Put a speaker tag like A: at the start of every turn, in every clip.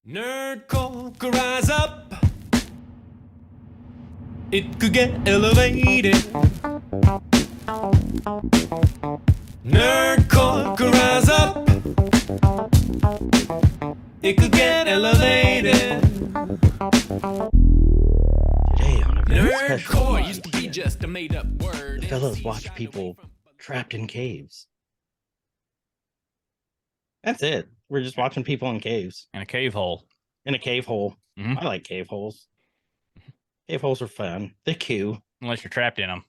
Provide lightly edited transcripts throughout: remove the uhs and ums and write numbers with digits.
A: Nerdcore could rise up. It could get elevated. Nerdcore could rise up. It could get elevated.
B: Today on a very special
A: Nerdcore
B: night,
A: used to be just a made-up word.
B: the fellows watch people trapped in caves. That's it. We're just watching people in caves.
C: In a cave hole.
B: In a cave hole.
C: Mhm.
B: I like cave holes. Cave holes are fun. They're cute.
C: Unless you're trapped in them.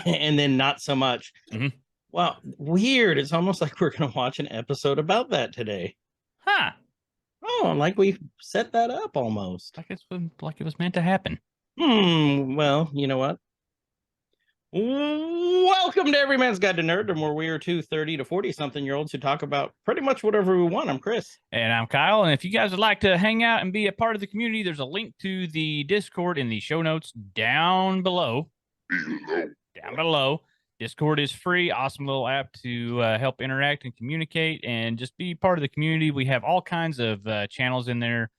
B: And then not so much.
C: Mhm.
B: Well, weird. It's almost like we're going to watch an episode about that today.
C: Huh.
B: Oh, like we set that up almost.
C: Like it was meant to happen.
B: Well, you know what? Welcome to Every Man's Guide to Nerddom, where we are two 30 to 40-something-year-olds who talk about pretty much whatever we want. I'm Chris.
C: And I'm Kyle. And if you guys would like to hang out and be a part of the community, there's a link to the Discord in the show notes down below. Down below. Discord is free. Awesome little app to help interact and communicate and just be part of the community. We have all kinds of channels in there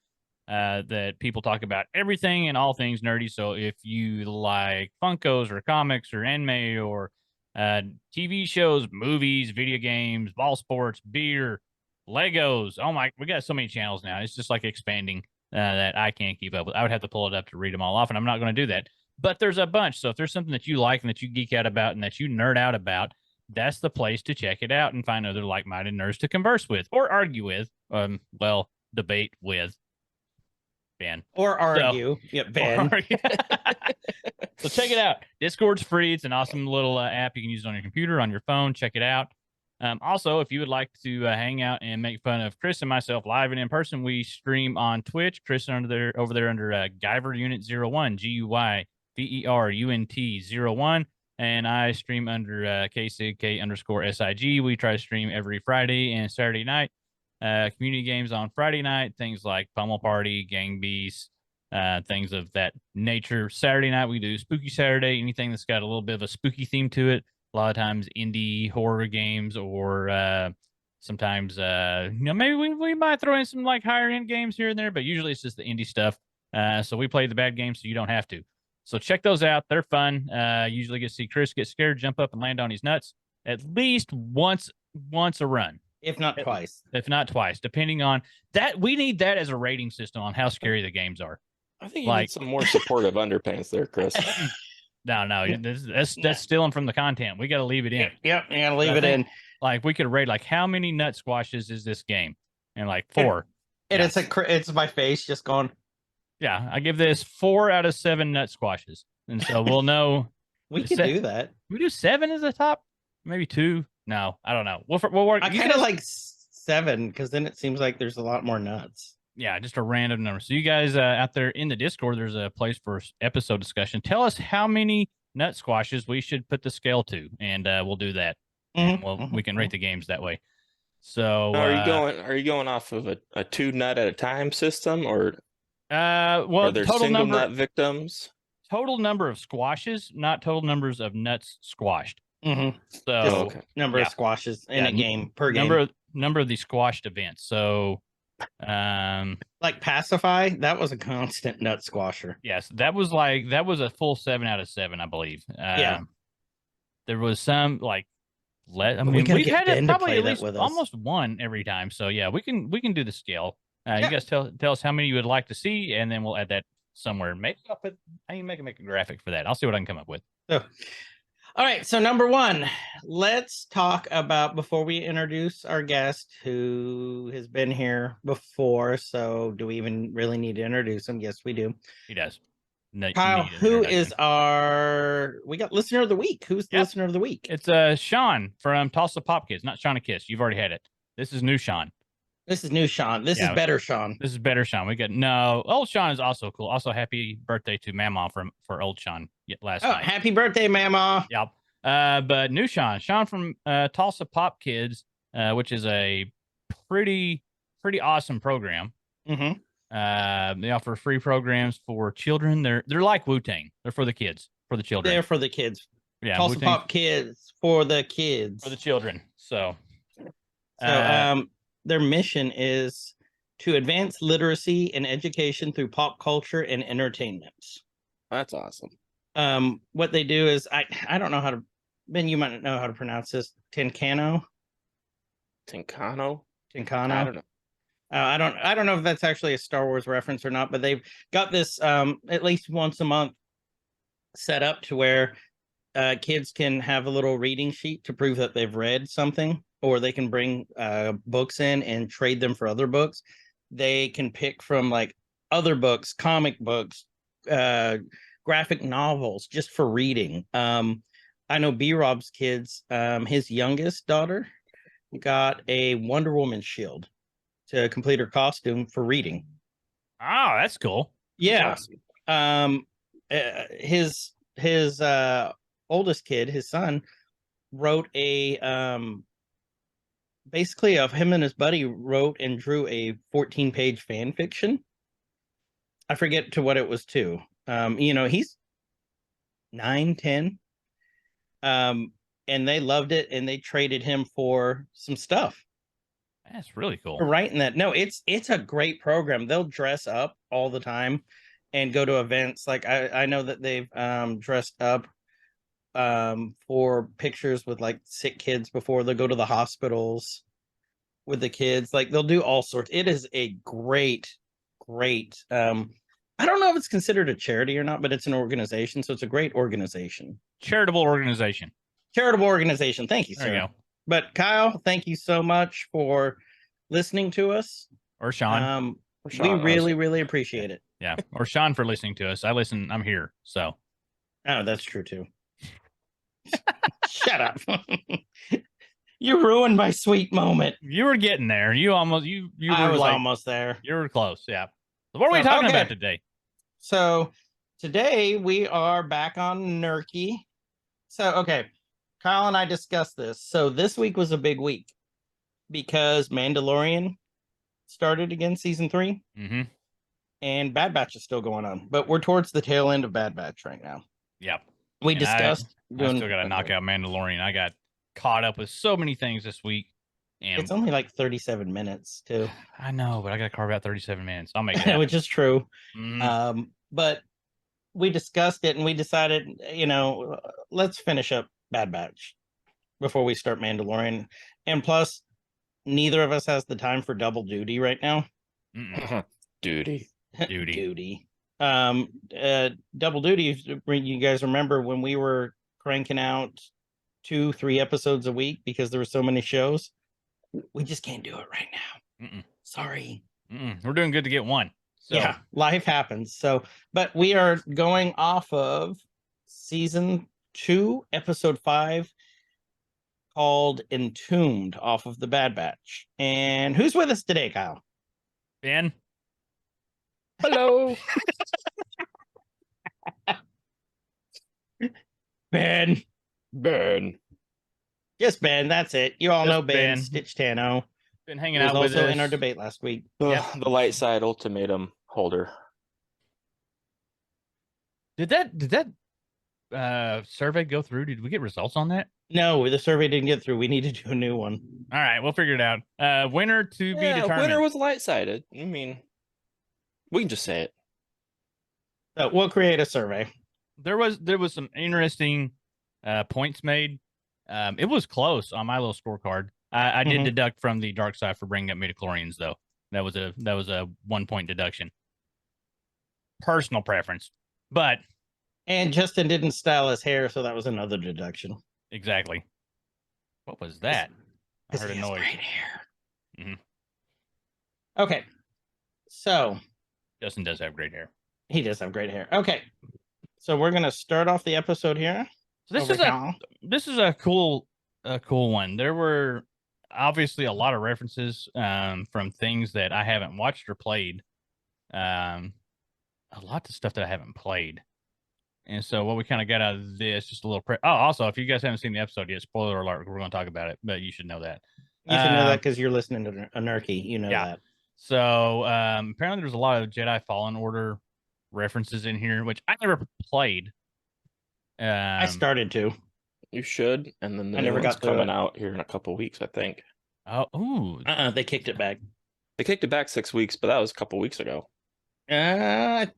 C: that people talk about everything and all things nerdy. So if you like Funkos or comics or anime or TV shows, movies, video games, ball sports, beer, Legos, oh my, we got so many channels now. It's just like expanding that I can't keep up with. I would have to pull it up to read them all off, and I'm not going to do that. But there's a bunch. So if there's something that you like and that you geek out about and that you nerd out about, that's the place to check it out and find other like-minded nerds to converse with or argue with. Debate with. Ben.
B: Or argue. Yep, Ben.
C: So check it out. Discord's free. It's an awesome little app. You can use it on your computer, on your phone. Check it out. Also, if you would like to hang out and make fun of Chris and myself live and in person, we stream on Twitch. Chris over there under Guyver Unit 01, GUYVERUNT 01. And I stream under KSIG_SIG. We try to stream every Friday and Saturday night. Community games on Friday night, things like Pummel Party, Gang Beasts, things of that nature. Saturday night, we do Spooky Saturday, anything that's got a little bit of a spooky theme to it. A lot of times indie horror games or sometimes, maybe we might throw in some like higher end games here and there, but usually it's just the indie stuff. So we play the bad games so you don't have to. So check those out. They're fun. Usually get to see Chris get scared, jump up and land on his nuts at least once a run.
B: If not twice.
C: If not twice, depending on that. We need that as a rating system on how scary the games are.
D: I think you need some more supportive underpants there, Chris.
C: No, that's stealing from the content. We got to leave it in.
B: Yep, you got to leave it in.
C: Like we could rate like how many nut squashes is this game, and like 4.
B: And it's my face just going.
C: Yeah, I give this 4 out of 7 nut squashes, and so we'll know.
B: We can do that.
C: We do 7 as a top, maybe 2. No, I don't know. We'll work.
B: I kind of like 7 because then it seems like there's a lot more nuts.
C: Yeah, just a random number. So you guys out there in the Discord, there's a place for episode discussion. Tell us how many nut squashes we should put the scale to, and we'll do that. We can rate the games that way. So
D: are you going off of a 2 nut at a time system, or
C: are there
D: total single nut victims?
C: Total number of squashes, not total numbers of nuts squashed.
B: Mm-hmm.
C: So
B: number of squashes in a game per game.
C: Number of the squashed events. So
B: like Pacify, that was a constant nut squasher.
C: Yes, that was a full 7 out of 7, I believe. There was some like we've had it probably at least almost 1 every time. So yeah, we can do the scale. You guys tell us how many you would like to see, and then we'll add that somewhere. Maybe I can make a graphic for that. I'll see what I can come up with.
B: All right, so number 1, let's talk about, before we introduce our guest who has been here before. So do we even really need to introduce him? Yes, we do.
C: He does.
B: Kyle, we got listener of the week. Who's the listener of the week?
C: It's Sean from Tulsa Pop Kids, not Shauna Kiss. You've already had it. This is new Sean.
B: This is new Sean. This is better Sean.
C: This is better Sean. Old Sean is also cool. Also, happy birthday to Mama for old Sean last night.
B: Happy birthday, Mama.
C: Yep. But new Sean from Tulsa Pop Kids, which is a pretty awesome program.
B: Mm-hmm.
C: They offer free programs for children. They're like Wu-Tang. They're for the kids, for the children.
B: They're for the kids.
C: Yeah,
B: Tulsa Pop Kids for the kids.
C: For the children. So
B: their mission is to advance literacy and education through pop culture and entertainment.
D: That's awesome.
B: What they do is I don't know how to, Ben, you might know how to pronounce this. Tincano.
D: Tincano?
B: Tincano.
D: I don't know.
B: I don't know if that's actually a Star Wars reference or not, but they've got this at least once a month set up to where kids can have a little reading sheet to prove that they've read something, or they can bring books in and trade them for other books. They can pick from like other books, comic books, graphic novels, just for reading. I know B-Rob's kids, his youngest daughter got a Wonder Woman shield to complete her costume for reading.
C: Oh, that's cool.
B: Yeah.
D: That's awesome.
B: His oldest kid, his son, wrote a basically of him and his buddy wrote and drew a 14-page fan fiction. I forget to what it was to. He's 9, 10. And they loved it, and they traded him for some stuff.
C: That's really cool.
B: For writing that. No, it's a great program. They'll dress up all the time and go to events. Like I know that they've dressed up for pictures with like sick kids before they go to the hospitals with the kids. Like they'll do all sorts. It is a great I don't know if it's considered a charity or not, but it's an organization, so it's a great organization.
C: Charitable organization.
B: Thank you, sir.
C: There you go.
B: But Kyle, thank you so much for listening to us.
C: Or Sean.
B: We really appreciate it.
C: Yeah. Or Sean for listening to us. I listen. I'm here. So.
B: Oh, that's true too. Shut up. You ruined my sweet moment.
C: You were getting there. You were
B: almost there.
C: You were close. Yeah. So what are we talking about today?
B: So today we are back on Nerkie. So, okay. Kyle and I discussed this. So this week was a big week because Mandalorian started again, season 3.
C: Mm-hmm.
B: And Bad Batch is still going on. But we're towards the tail end of Bad Batch right now.
C: Yep.
B: We discussed.
C: I still got to knock out Mandalorian. I got caught up with so many things this week. And
B: it's only like 37 minutes, too.
C: I know, but I got to carve out 37 minutes. I'll make it.
B: Which is true.
C: Mm-hmm.
B: But we discussed it and we decided, let's finish up Bad Batch before we start Mandalorian. And plus, neither of us has the time for double duty right now.
D: Duty.
B: Double duty. You guys remember when we were cranking out 2-3 episodes a week because there were so many shows? We just can't do it right now. Sorry.
C: We're doing good to get one. So.
B: Yeah, life happens. So, but we are going off of season 2, episode 5, called Entombed, off of the Bad Batch. And who's with us today, Kyle?
C: Ben.
D: Hello.
B: Ben. Just Ben, that's it. You all know Ben. Stitch Tano.
C: Been hanging out with
B: also
C: us
B: in our debate last week.
D: The light side ultimatum holder.
C: Did that survey go through? Did we get results on that?
B: No, the survey didn't get through. We need to do a new one.
C: All right, we'll figure it out. Winner to be determined.
D: Winner was light sided. I mean, we can just say it.
B: So we'll create a survey.
C: There was some interesting points made. It was close on my little scorecard. I did deduct from the dark side for bringing up midichlorians, though. That was a 1-point deduction. Personal preference,
B: and Justin didn't style his hair, so that was another deduction.
C: Exactly. What was that? I heard a noise.
B: Great hair.
C: Mm-hmm.
B: Okay, so
C: Justin does have great hair.
B: He does have great hair. Okay, so we're gonna start off the episode here.
C: So this is a cool one. There were obviously a lot of references from things that I haven't watched or played. A lot of stuff that I haven't played. And so what we kind of got out of this, just a little also, if you guys haven't seen the episode yet, spoiler alert, we're going to talk about it, but you should know that.
B: You should know that because you're listening to a Nerkie. You know that.
C: So apparently there's a lot of Jedi Fallen Order references in here, which I never played.
B: I started to.
D: You should, and then the
B: I
D: new
B: never
D: one's
B: got through
D: coming
B: it.
D: out here in a couple weeks, I think.
C: Oh, ooh.
B: They kicked it back.
D: They kicked it back 6 weeks, but that was a couple weeks ago.
B: I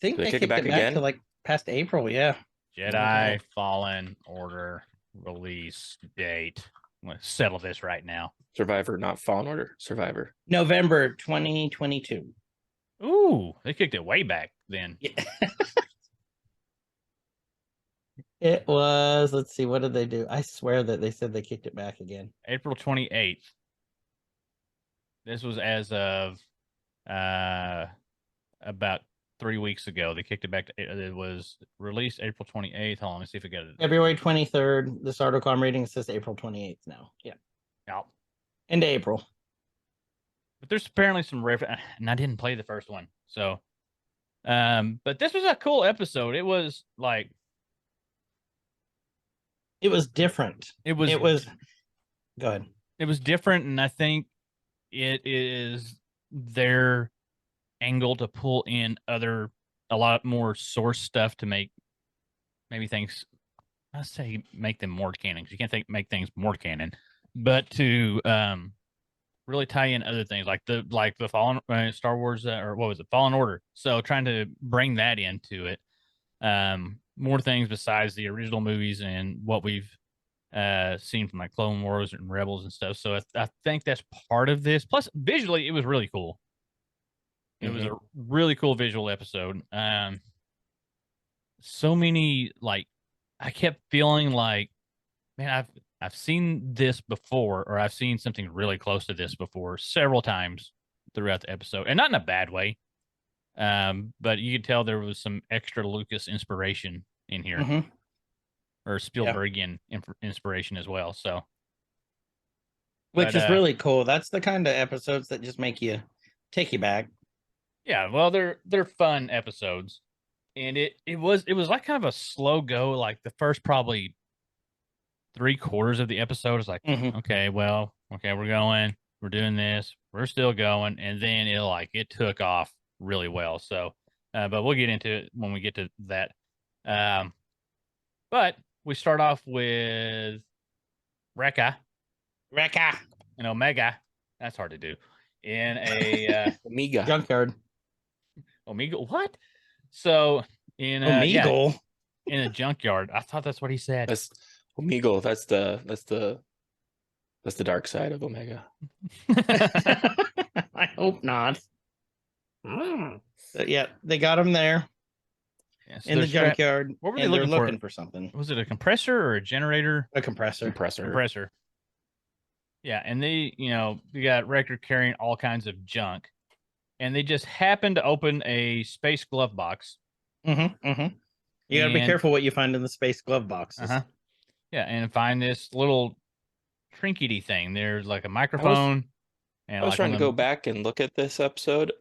B: think
D: Did they
B: they
D: kick it
B: kicked it
D: back
B: back
D: again?
B: to like past April. Yeah.
C: Jedi Fallen Order release date. I'm going to settle this right now.
D: Survivor, not Fallen Order. Survivor.
B: November 2022.
C: Ooh, they kicked it way back then.
B: Yeah. It was, let's see, what did they do? I swear that they said they kicked it back again.
C: April 28th. This was as of about 3 weeks ago. They kicked it back to, it was released April 28th. Hold on, let me see if I got it.
B: February 23rd. This article I'm reading says April 28th now. Yeah.
C: Oh.
B: Into April.
C: But there's apparently some and I didn't play the first one. So but this was a cool episode. It was like
B: It was different.
C: it was
B: go ahead.
C: It was different, and I think it is their angle to pull in a lot more source stuff to make maybe things, I say make them more canon, because you can't make things more canon, but to really tie in other things like the Fallen Star Wars or what was it, Fallen Order. So trying to bring that into it, more things besides the original movies and what we've seen from like Clone Wars and Rebels and stuff. So I think that's part of this. Plus, visually, it was really cool. It was a really cool visual episode. So many, like, I kept feeling like, man, I've seen this before, or I've seen something really close to this before several times throughout the episode, and not in a bad way. But you could tell there was some extra Lucas inspiration in here, or Spielbergian inspiration as well. So,
B: Which is really cool. That's the kind of episodes that just take you back.
C: Yeah, well, they're fun episodes, and it was like kind of a slow go. Like the first probably 3/4 of the episode is like, okay, we're doing this, we're still going, and then it took off really well. So, but we'll get into it when we get to that. But we start off with Rekka and Omega. That's hard to do. In a
D: Omega
B: junkyard.
C: Omega, what? So in
B: Omegle.
C: In a junkyard. I thought that's what he said.
D: That's Omegle. That's the dark side of Omega.
B: I hope not. But yeah, they got him there in the junkyard.
C: What were they looking
B: for? Something.
C: Was it a compressor or a generator?
B: A compressor.
C: Compressor. Yeah, and they got Wrecker carrying all kinds of junk, and they just happened to open a space glove box.
B: You gotta be careful what you find in the space glove boxes.
C: Yeah, and find this little trinkety thing. There's like a microphone.
D: I was trying to go back and look at this episode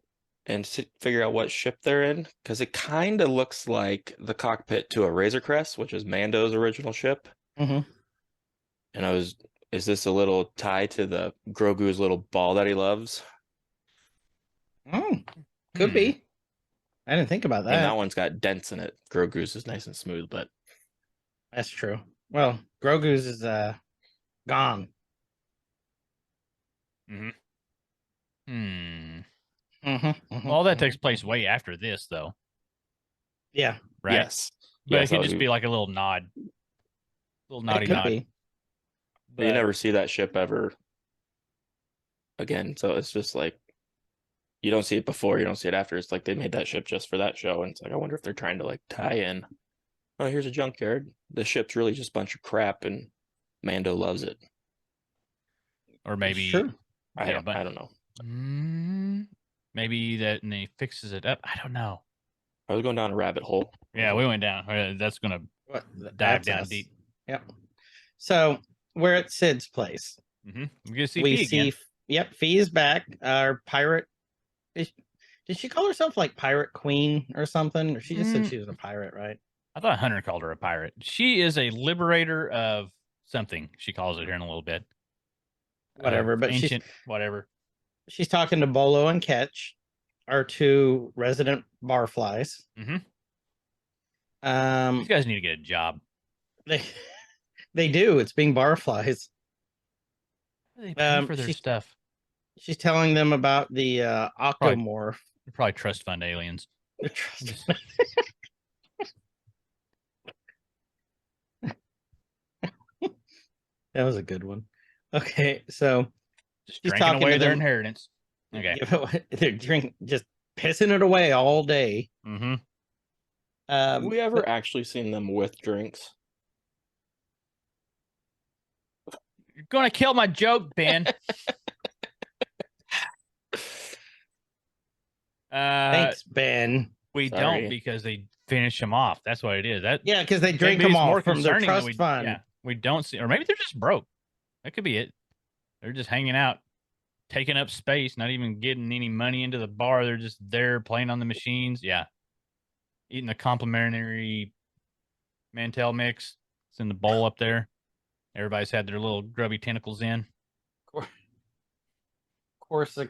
D: and figure out what ship they're in, because it kind of looks like the cockpit to a Razor Crest, which is Mando's original ship. And is this a little tie to the Grogu's little ball that he loves?
B: Could be. I didn't think about that.
D: And that one's got dents in it. Grogu's is nice and smooth, but
B: that's true. Well, Grogu's is gone.
C: All that takes place way after this, though.
B: Yeah.
C: Right.
D: Yes.
C: But it could just be like a little nod, naughty nod.
B: Be.
D: But you never see that ship ever again. So it's just like, you don't see it before, you don't see it after. It's like they made that ship just for that show. And it's like, I wonder if they're trying to like tie in, oh, here's a junkyard. The ship's really just a bunch of crap and Mando loves it.
C: Or maybe
D: I don't know.
C: Maybe that and he fixes it up. I don't know.
D: I was going down a rabbit hole.
C: Yeah, we went down. That's gonna dive down deep.
B: Yep. So we're at Sid's place.
C: We're gonna see Phee again.
B: Yep, Phee is back. Our pirate. Did she call herself like Pirate Queen or something? Or she just said she was a pirate, right?
C: I thought Hunter called her a pirate. She is a liberator of something. She calls it here in a little bit.
B: Whatever, but
C: ancient, whatever.
B: She's talking to Bolo and Ketch, our two resident barflies.
C: These guys need to get a job.
B: They do. It's being barflies.
C: They pay for their stuff.
B: She's telling them about the
C: Probably-
B: octomorph.
C: They're probably trust fund aliens.
B: The trust-
C: Just-
B: That was a good one. Okay, so
C: Just
B: She's
C: drinking
B: talking
C: away
B: to
C: their
B: them.
C: inheritance. Okay.
B: they're just pissing it away all day.
C: Mm-hmm.
D: Have we ever actually seen them with drinks?
C: You're gonna kill my joke, Ben.
B: Thanks, Ben.
C: We
D: Sorry.
C: don't because they finish them off. That's what it is. That
B: Yeah, because they
C: maybe
B: drink them
C: it's
B: all
C: more
B: from their
C: concerning than
B: trust fund.
C: Yeah, we don't see, or maybe they're just broke. That could be it. They're just hanging out, taking up space, not even getting any money into the bar. They're just there playing on the machines. Yeah, eating the complimentary Mantel mix. It's in the bowl up there. Everybody's had their little grubby tentacles in.
B: Corsican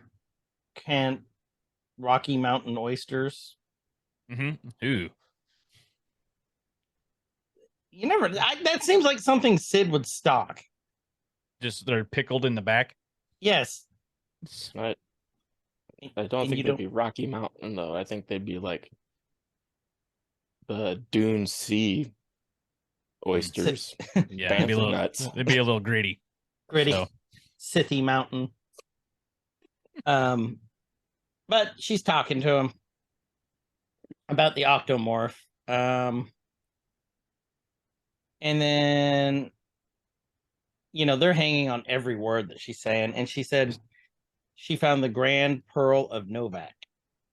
B: Rocky Mountain Oysters.
C: Mm-hmm. Ooh.
B: You never. That seems like something Sid would stock.
C: Just they're pickled in the back.
B: Yes.
D: I don't think they'd be Rocky Mountain though. I think they'd be like the Dune Sea oysters.
C: Yeah, it'd be a little,
D: nuts.
C: it'd be a little gritty.
B: Gritty.
C: So.
B: Sithy Mountain. But she's talking to him about the octomorph. And then, they're hanging on every word that she's saying. And she said she found the grand pearl of Novak.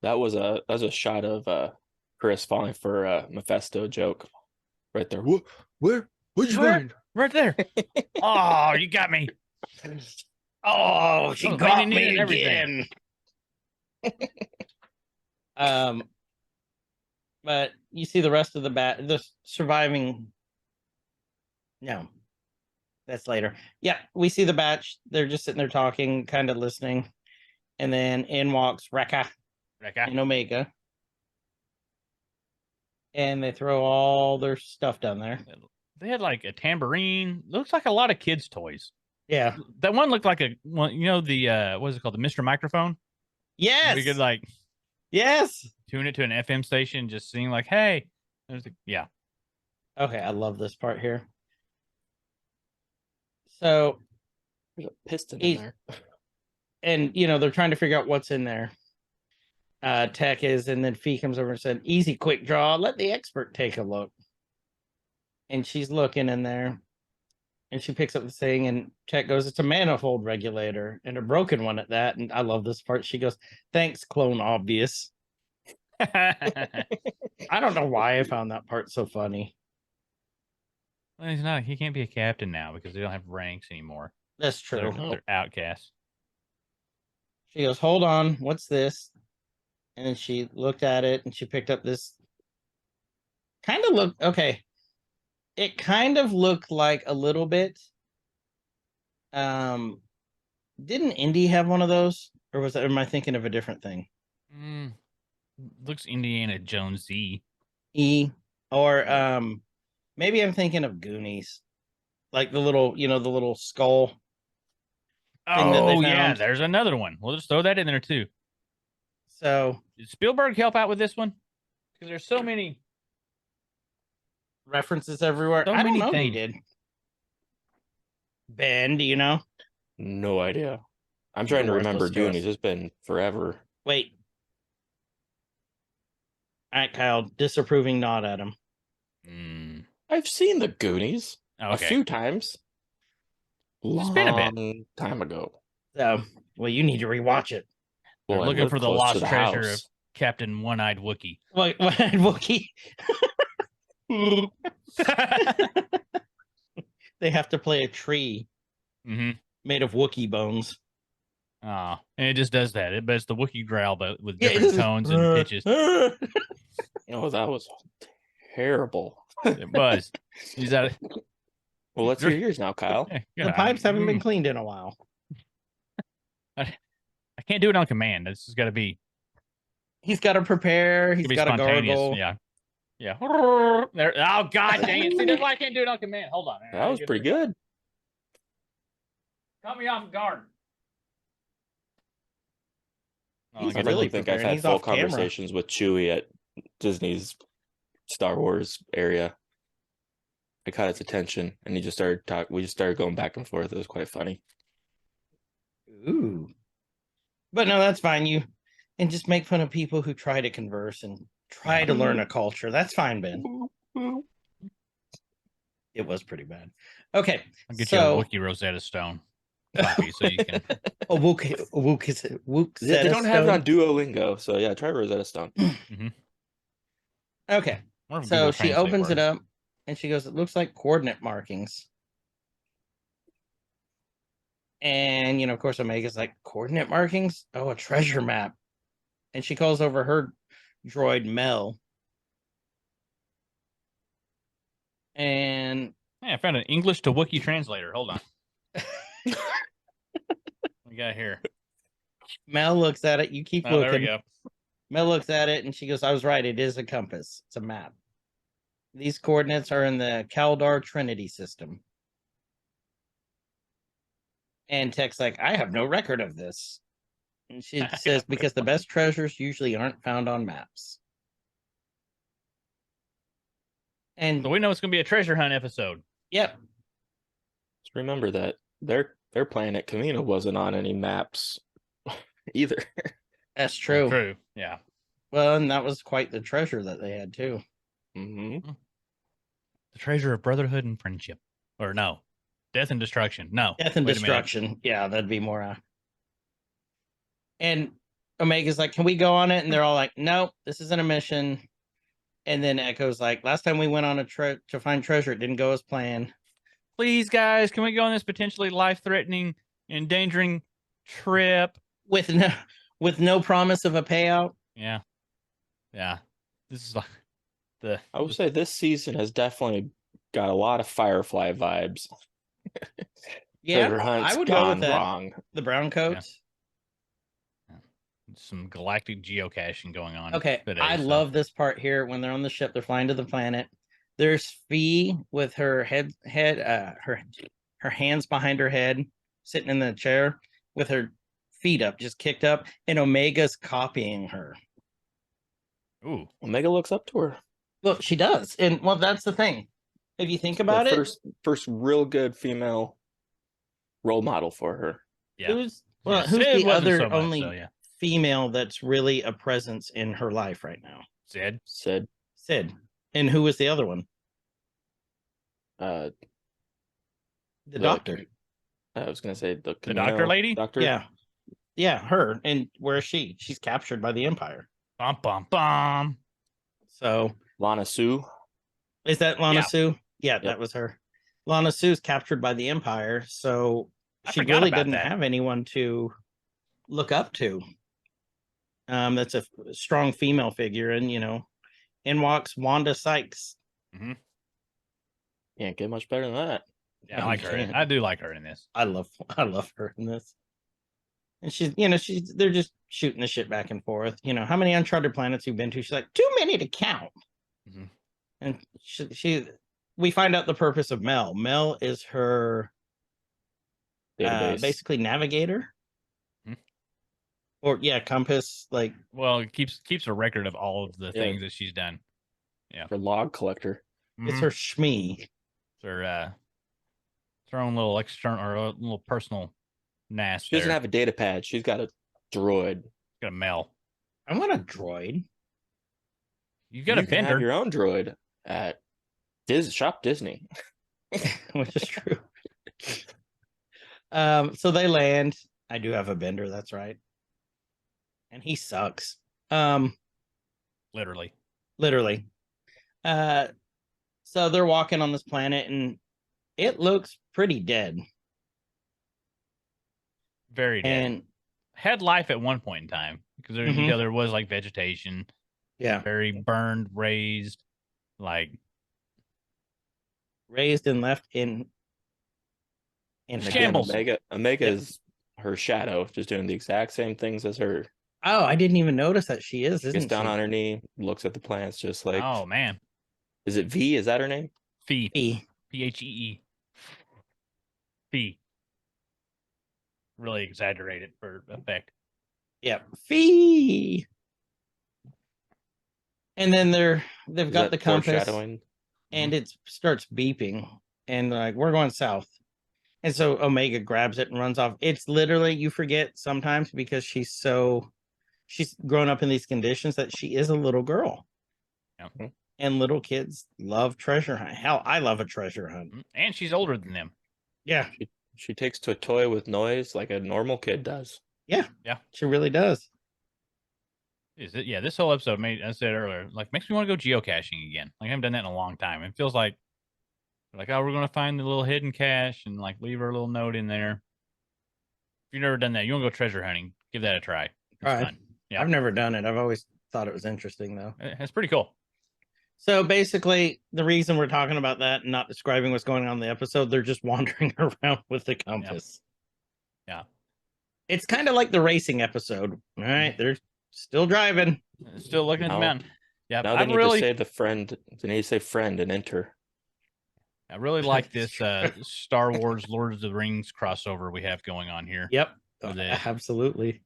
D: That was a shot of Chris falling for a Mephisto joke right there. Where'd you find?
C: Right there. Oh, you got me.
B: Oh, she got me again. But you see the rest of the surviving. No, that's later. Yeah, we see the batch. They're just sitting there talking, kind of listening. And then in walks Rekka and Omega. And they throw all their stuff down there.
C: They had like a tambourine. Looks like a lot of kids' toys.
B: Yeah.
C: That one looked like the what is it called? The Mr. Microphone?
B: Yes.
C: We could
B: yes.
C: Tune it to an FM station, just sing like, hey. Yeah.
B: Okay, I love this part here. So
D: there's a piston in there.
B: And they're trying to figure out what's in there. Tech is, and then Phee comes over and said, easy, quick draw. Let the expert take a look. And she's looking in there. And she picks up the thing, and Tech goes, it's a manifold regulator, and a broken one at that. And I love this part. She goes, thanks, Clone Obvious. I don't know why I found that part so funny.
C: Well, he's not. He can't be a captain now because they don't have ranks anymore.
B: That's true.
C: They're outcasts.
B: She goes, hold on, what's this? And she looked at it, and she picked up this. It kind of looked like a little bit. Didn't Indy have one of those, or am I thinking of a different thing?
C: Looks Indiana Jones-y.
B: Or maybe I'm thinking of Goonies, like the little skull.
C: Oh yeah, there's another one. We'll just throw that in there too.
B: So
C: did Spielberg help out with this one? Because there's so many
B: references everywhere. I don't know. He did. Ben, do you know?
D: No idea. I'm trying to remember Goonies. It's been forever.
B: Wait. All right, Kyle. Disapproving nod at him.
D: I've seen the Goonies a few times.
C: It's been a bit.
D: Time ago.
B: So, well, you need to rewatch it.
C: Well, looking for the lost treasure of Captain One-Eyed Wookiee.
B: One-Eyed Wookiee. They have to play a tree made of Wookiee bones.
C: And it just does that. But it's the Wookiee growl, but with different tones and pitches.
D: Oh, that was terrible.
C: It was.
D: Well, let's hear yours now, Kyle.
B: The pipes haven't been cleaned in a while.
C: I can't do it on command. This has got to be.
B: He's got to prepare. He's got to gargle.
C: Yeah. Yeah. There. Oh, God dang it. See, that's why I can't do it on command. Hold on.
D: That was pretty good.
C: Caught me off guard.
B: He's
C: I
D: I
C: guess
B: really
D: don't think I've
B: preparing.
D: had
B: He's
D: full
B: off camera.
D: conversations with Chewie at Disney's Star Wars area. I caught his attention, and he just started talking. We just started going back and forth. It was quite funny.
B: Ooh. But no, that's fine. And just make fun of people who try to converse and try to learn a culture. That's fine, Ben. It was pretty bad. Okay.
C: I'll get you a
B: so
C: Wookiee Rosetta Stone copy so you can.
B: a Wook
D: Yeah, they don't have it on Duolingo, so yeah, try Rosetta Stone.
B: Okay.
C: Or
B: So
C: Google
B: she
C: Translate
B: opens it
C: works.
B: up and she goes, it looks like coordinate markings. And, of course, Omega's like, coordinate markings? Oh, a treasure map. And she calls over her droid Mel. And
C: Yeah, I found an English to Wookiee translator. Hold on. We got here.
B: Mel looks at it. You keep
C: Oh,
B: looking.
C: there we go.
B: Mel looks at it and she goes, I was right. It is a compass. It's a map. These coordinates are in the Caldar Trinity system. And Tech's like, I have no record of this. And she says, because the best treasures usually aren't found on maps. And
C: So we know it's going to be a treasure hunt episode.
B: Yep.
D: Just remember that their planet Kamino wasn't on any maps either.
B: That's true.
C: True. Yeah.
B: Well, and that was quite the treasure that they had too.
D: Mm-hmm.
C: The treasure of brotherhood and friendship. Or no. Death and destruction. No.
B: Death and
C: Wait a minute.
B: destruction. Yeah, that'd be more. And Omega's like, can we go on it? And they're all like, nope, this isn't a mission. And then Echo's like, last time we went on a trip to find treasure, it didn't go as planned.
C: Please, guys, can we go on this potentially life-threatening, endangering trip?
B: With no promise of a payout.
C: Yeah. Yeah. This is like the.
D: I would say this season has definitely got a lot of Firefly vibes.
B: Yeah,
D: Treasure hunt's
B: I would go
D: gone
B: with that.
D: wrong.
B: The brown coats.
C: Some galactic geocaching going on.
B: Okay,
C: today,
B: I love this part here when they're on the ship. They're flying to the planet. There's Phee with her her hands behind her head, sitting in the chair with her feet up, just kicked up, and Omega's copying her.
C: Ooh.
D: Omega looks up to her.
B: Look, she does, and well, that's the thing. If you think about it,
D: first real good female role model for her.
C: Yeah.
B: who's
C: Yeah,
B: the
C: Sid wasn't
B: other
C: so much,
B: only
C: so, yeah.
B: female that's really a presence in her life right now?
C: Sid.
B: Sid. And who was the other one?
D: The
B: doctor.
D: I was gonna say the
C: doctor lady?
D: Doctor.
B: Yeah, her. And where is she? She's captured by the Empire.
C: Bum bum bum.
B: So
D: Lana Sue.
B: is that Lana
C: Yeah.
B: Sue? Yeah,
D: Yep.
B: that was her. Lana Sue's captured by the Empire, so
C: I
B: she
C: forgot
B: really
C: about
B: didn't
C: that.
B: have anyone to look up to. That's a strong female figure, and in walks Wanda Sykes.
D: Can't get much better than that.
C: Yeah, I like her. I do like her in this.
B: I love her in this. And they're just shooting the shit back and forth. How many uncharted planets you've been to? She's like, too many to count.
C: Mhm.
B: And we find out the purpose of Mel. Mel is her
D: Database.
B: basically navigator.
C: Mhm.
B: Or compass, like
C: Well, it keeps a record of all of the things that she's done.
D: Her log collector.
B: it's her shmee.
C: It's her own little external or a little personal NAS.
D: She doesn't have a data pad. She's got a droid.
C: Got a mail.
B: I want a droid.
C: You've got a
D: can have
C: vendor.
D: your own droid at Shop Disney.
B: Which is true. So they land. I do have a bender, that's right. And he sucks.
C: Literally.
B: So they're walking on this planet and it looks pretty dead.
C: Very dead.
B: And
C: had life at one point in time because there, there was like vegetation.
B: Yeah.
C: Very burned, raised, like
B: raised and left in the
C: shambles.
D: Omega is her shadow, just doing the exact same things as her.
B: Oh, I didn't even notice that she is, isn't
D: Gets
B: she?
D: down on her knee, looks at the plants, just like.
C: Oh man.
D: Is it V? Is that her name?
C: Phee.
B: Phee.
C: Phee. Phee. Really exaggerated for effect.
B: Yep. Phee. And then they've
D: Is
B: got
D: that
B: the compass,
D: foreshadowing?
B: and it starts beeping, and like we're going south. And so Omega grabs it and runs off. It's literally, you forget sometimes because she's grown up in these conditions that she is a little girl.
C: Yeah.
B: And little kids love treasure hunt. Hell, I love a treasure hunt.
C: And she's older than them.
B: Yeah.
D: She takes to a toy with noise like a normal kid does.
B: Yeah.
C: Yeah.
B: She really does.
C: Is it? Yeah, this whole episode made, I said earlier, like makes me want to go geocaching again. Like I haven't done that in a long time. It feels like oh, we're gonna find the little hidden cache and like leave her a little note in there. If you've never done that, you want to go treasure hunting, give that a try. It's fun. Yeah.
B: I've never done it. I've always thought it was interesting though.
C: It's pretty cool.
B: So basically, the reason we're talking about that and not describing what's going on in the episode, they're just wandering around with the compass.
C: Yeah.
B: It's kind of like the racing episode. All right, they're still driving.
C: Still looking at the mountain. Yeah,
D: Now they need to say the friend. They need to say friend and enter.
C: I really like this Star Wars Lord of the Rings crossover we have going on here.
B: Yep. Absolutely.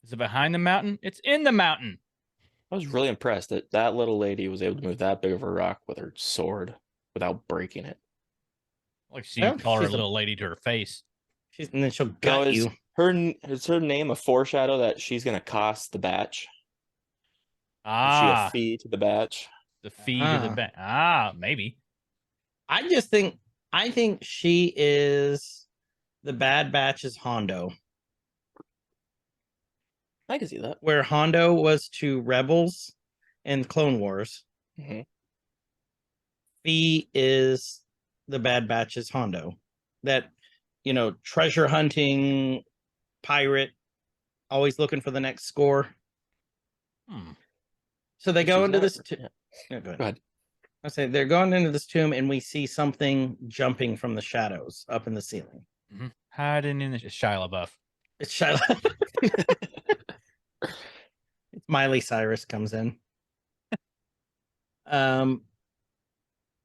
C: Is it behind the mountain? It's in the mountain.
D: I was really impressed that that little lady was able to move that big of a rock with her sword without breaking it.
C: Like she call her a little lady to her face.
B: And then she'll gut you.
D: Is her name a foreshadow that she's going to cost the batch? Is she a fee to the batch?
C: The fee to the batch. Maybe.
B: I think she is the Bad Batch's Hondo.
D: I can see that.
B: Where Hondo was to Rebels and Clone Wars.
D: Mm-hmm.
B: Phee is the Bad Batch's Hondo. That, treasure hunting pirate, always looking for the next score. So they go into this. Go ahead. I say they're going into this tomb, and we see something jumping from the shadows up in the ceiling.
C: Mm-hmm. Hiding in the Shia LaBeouf.
B: It's Shia LaBeouf. Miley Cyrus comes in. But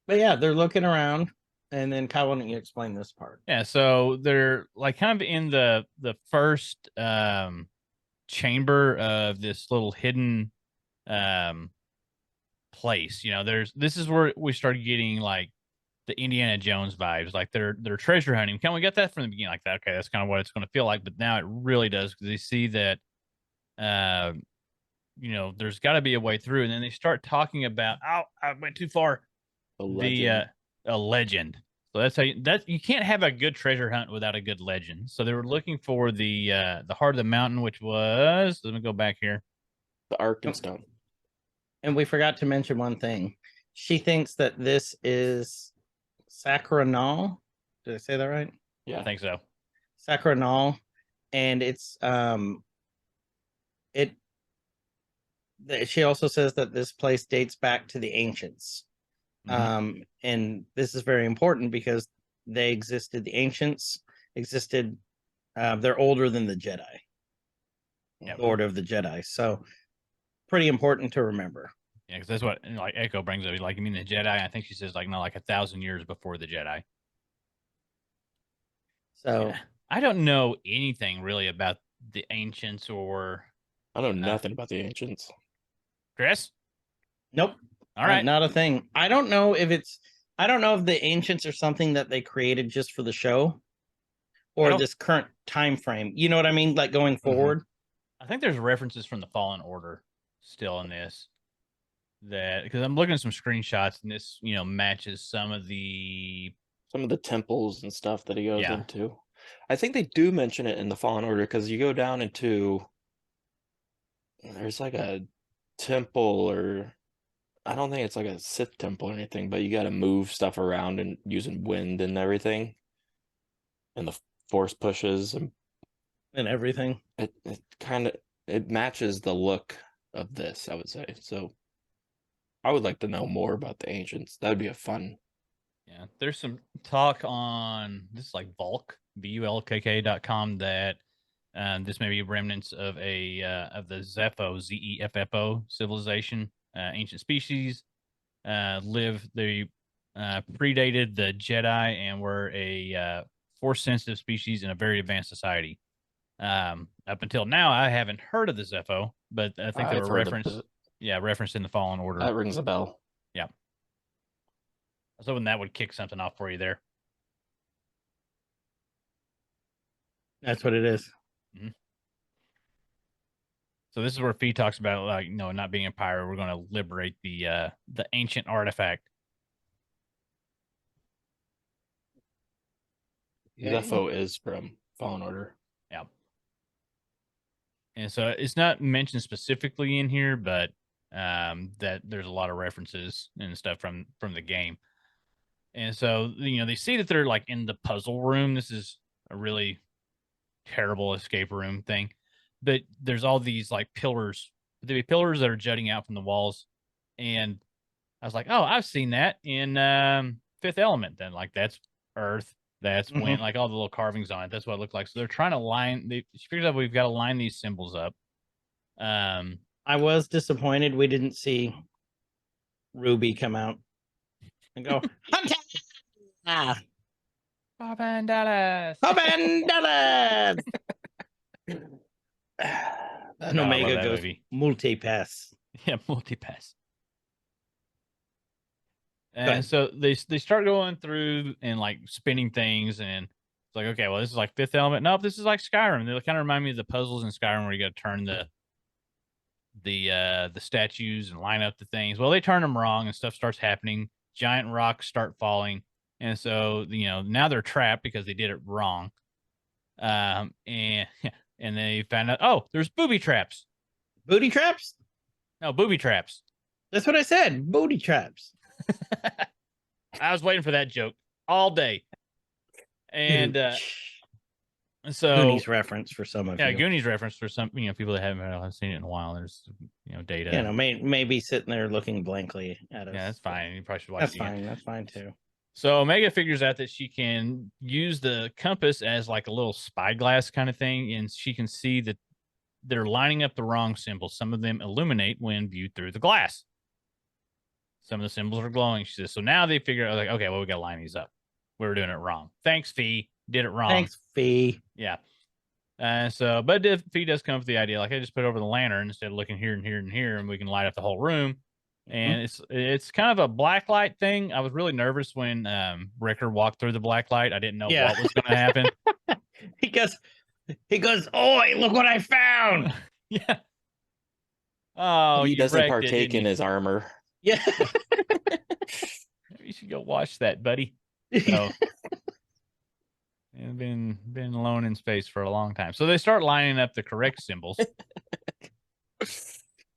B: yeah, they're looking around, and then Kyle, why don't you explain this part?
C: Yeah, so they're like kind of in the first chamber of this little hidden place. This is where we started getting like the Indiana Jones vibes, like they're treasure hunting. We got that from the beginning, like that. Okay, that's kind of what it's going to feel like, but now it really does because they see that there's got to be a way through, and then they start talking about, I went too far. A legend. So that's how you can't have a good treasure hunt without a good legend. So they were looking for the heart of the mountain, which was, let me go back here,
D: the Arkenstone.
B: And we forgot to mention one thing. She thinks that this is Sacranal. Did I say that right?
C: Yeah, I think so.
B: Sacranal, and it's she also says that this place dates back to the ancients. Mm-hmm. And this is very important because the ancients existed. They're older than the Jedi. Yeah, the Order of the Jedi. So pretty important to remember.
C: Yeah, because that's what like Echo brings up. Like, you mean the Jedi? I think she says like 1,000 years before the Jedi.
B: So
C: yeah. I don't know anything really about the ancients or.
D: I know nothing about the ancients.
C: Chris?
B: Nope.
C: All right.
B: Not a thing. I don't know if the ancients are something that they created just for the show or this current time frame. You know what I mean? Like going forward.
C: I think there's references from the Fallen Order still in this. That because I'm looking at some screenshots and this, matches some of the
D: temples and stuff that he goes into. I think they do mention it in the Fallen Order because you go down into there's like a temple, or I don't think it's like a Sith temple or anything, but you got to move stuff around and using wind and everything, and the force pushes and
B: everything.
D: It matches the look of this, I would say. So I would like to know more about the ancients. That'd be a fun.
C: Yeah, there's some talk on this, like bulk.com, that this may be remnants of of the Zeffo, Zeffo civilization. Ancient species they predated the Jedi and were a force sensitive species in a very advanced society. Up until now, I haven't heard of the Zepho, but I think they
D: I've
C: were
D: heard of
C: referenced.
D: it.
C: Yeah, referenced in the Fallen Order.
D: That rings a bell.
C: Yeah. I was hoping that would kick something off for you there.
B: That's what it is.
C: Mm-hmm. So this is where Phee talks about, like, not being a pirate. We're going to liberate the ancient artifact.
D: Zepho is from Fallen Order.
C: Yeah. And so it's not mentioned specifically in here, but that there's a lot of references and stuff from the game. And so, they see that they're like in the puzzle room. This is a really terrible escape room thing. But there's all these like pillars. There'd be pillars that are jutting out from the walls. And I was like, oh, I've seen that in Fifth Element. Then, like, that's Earth, that's wind, like all the little carvings on it. That's what it looked like. So they're trying to she figures out we've got to line these symbols up.
B: I was disappointed we didn't see Ruby come out and go, Hunter!
C: Bob and Dallas.
B: Bob and Dallas! And
C: No, I
B: Omega
C: love that
B: goes,
C: movie.
B: multi-pass.
C: Yeah, multi-pass.
B: ahead.
C: And so they start going through and like spinning things, and it's like, okay, well, this is like Fifth Element. Nope, this is like Skyrim. They kind of remind me of the puzzles in Skyrim where you got to turn the statues and line up the things. Well, they turn them wrong and stuff starts happening. Giant rocks start falling, and so now they're trapped because they did it wrong. And they found out, oh, there's booby traps.
B: Booty traps?
C: No, booby traps.
B: That's what I said. Booty traps.
C: I was waiting for that joke all day. And so
B: Goonies reference for some of you.
C: Goonies reference for some people that haven't seen it in a while. There's data.
B: Maybe sitting there looking blankly at us.
C: Yeah, that's fine. You probably should watch
B: That's
C: it again.
B: fine. That's fine too.
C: So Omega figures out that she can use the compass as like a little spyglass kind of thing, and she can see that they're lining up the wrong symbols. Some of them illuminate when viewed through the glass. Some of the symbols are glowing, she says. So now they figure out, like, okay, well, we got to line these up. We were doing it wrong. Thanks, Phee. Did it wrong.
B: Thanks, Phee.
C: Yeah. But Phee does come up with the idea, like, I just put over the lantern instead of looking here and here and here, and we can light up the whole room. And it's kind of a black light thing. I was really nervous when Ricker walked through the black light. I didn't know what was going to happen.
B: He goes, oi, look what I found.
C: Yeah. Oh,
D: he doesn't partake
C: it,
D: in his armor.
B: Yeah.
C: You should go watch that, buddy. So, I've been alone in space for a long time. So they start lining up the correct symbols.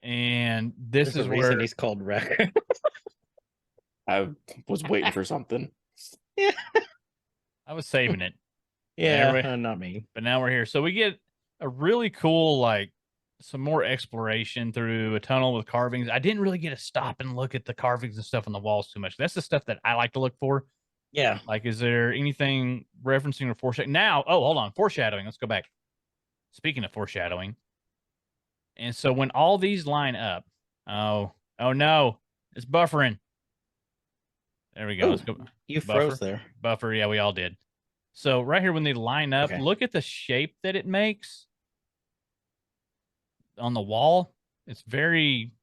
C: And this is
B: where
C: where
B: he's called Wrecker.
D: I was waiting for something.
B: Yeah.
C: I was saving it.
B: Yeah, not me.
C: But now we're here. So we get a really cool, like, some more exploration through a tunnel with carvings. I didn't really get to stop and look at the carvings and stuff on the walls too much. That's the stuff that I like to look for.
B: Yeah.
C: Like, is there anything referencing or foreshadowing? Now, hold on. Foreshadowing. Let's go back. Speaking of foreshadowing. And so when all these line up, oh no, it's buffering. There we go. Let's go.
B: You froze there.
C: Buffer. Yeah, we all did. So right here, when they line up, look at the shape that it makes on the wall. It's very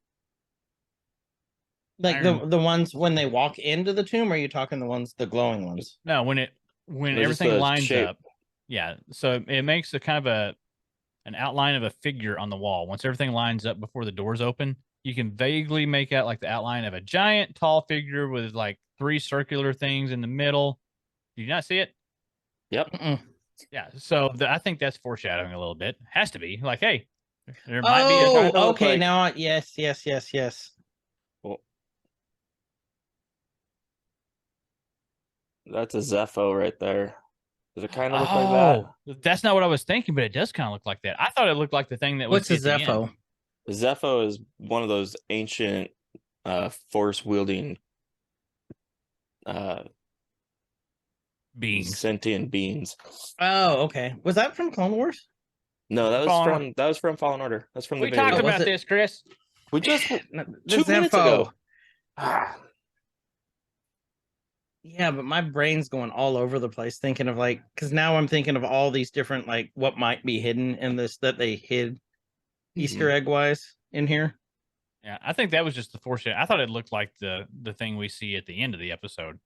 B: like the ones when they walk into the tomb. Or are you talking the glowing ones?
C: No, when everything lines up. Yeah. So it makes a kind of an outline of a figure on the wall. Once everything lines up before the doors open, you can vaguely make out like the outline of a giant tall figure with like 3 circular things in the middle. Do you not see it?
D: Yep.
C: Yeah. So I think that's foreshadowing a little bit. Has to be like, hey, there might be a
B: okay.
D: Like...
B: Now, yes.
D: Well, that's a Zepho right there. Does it kind of look like that?
C: That's not what I was thinking, but it does kind of look like that. I thought it looked like the thing that was.
B: What's a Zepho?
D: The Zepho is one of those ancient force wielding
C: beings,
D: sentient beings.
B: Oh, okay. Was that from Clone Wars?
D: No, that was from Fallen Order. That's from the
C: video. We talked about this, Chris.
D: We just 2 minutes ago.
B: Yeah, but my brain's going all over the place thinking of like, because now I'm thinking of all these different like what might be hidden in this that they hid Easter egg wise in here.
C: Yeah, I think that was just the foreshadow. I thought it looked like the thing we see at the end of the episode.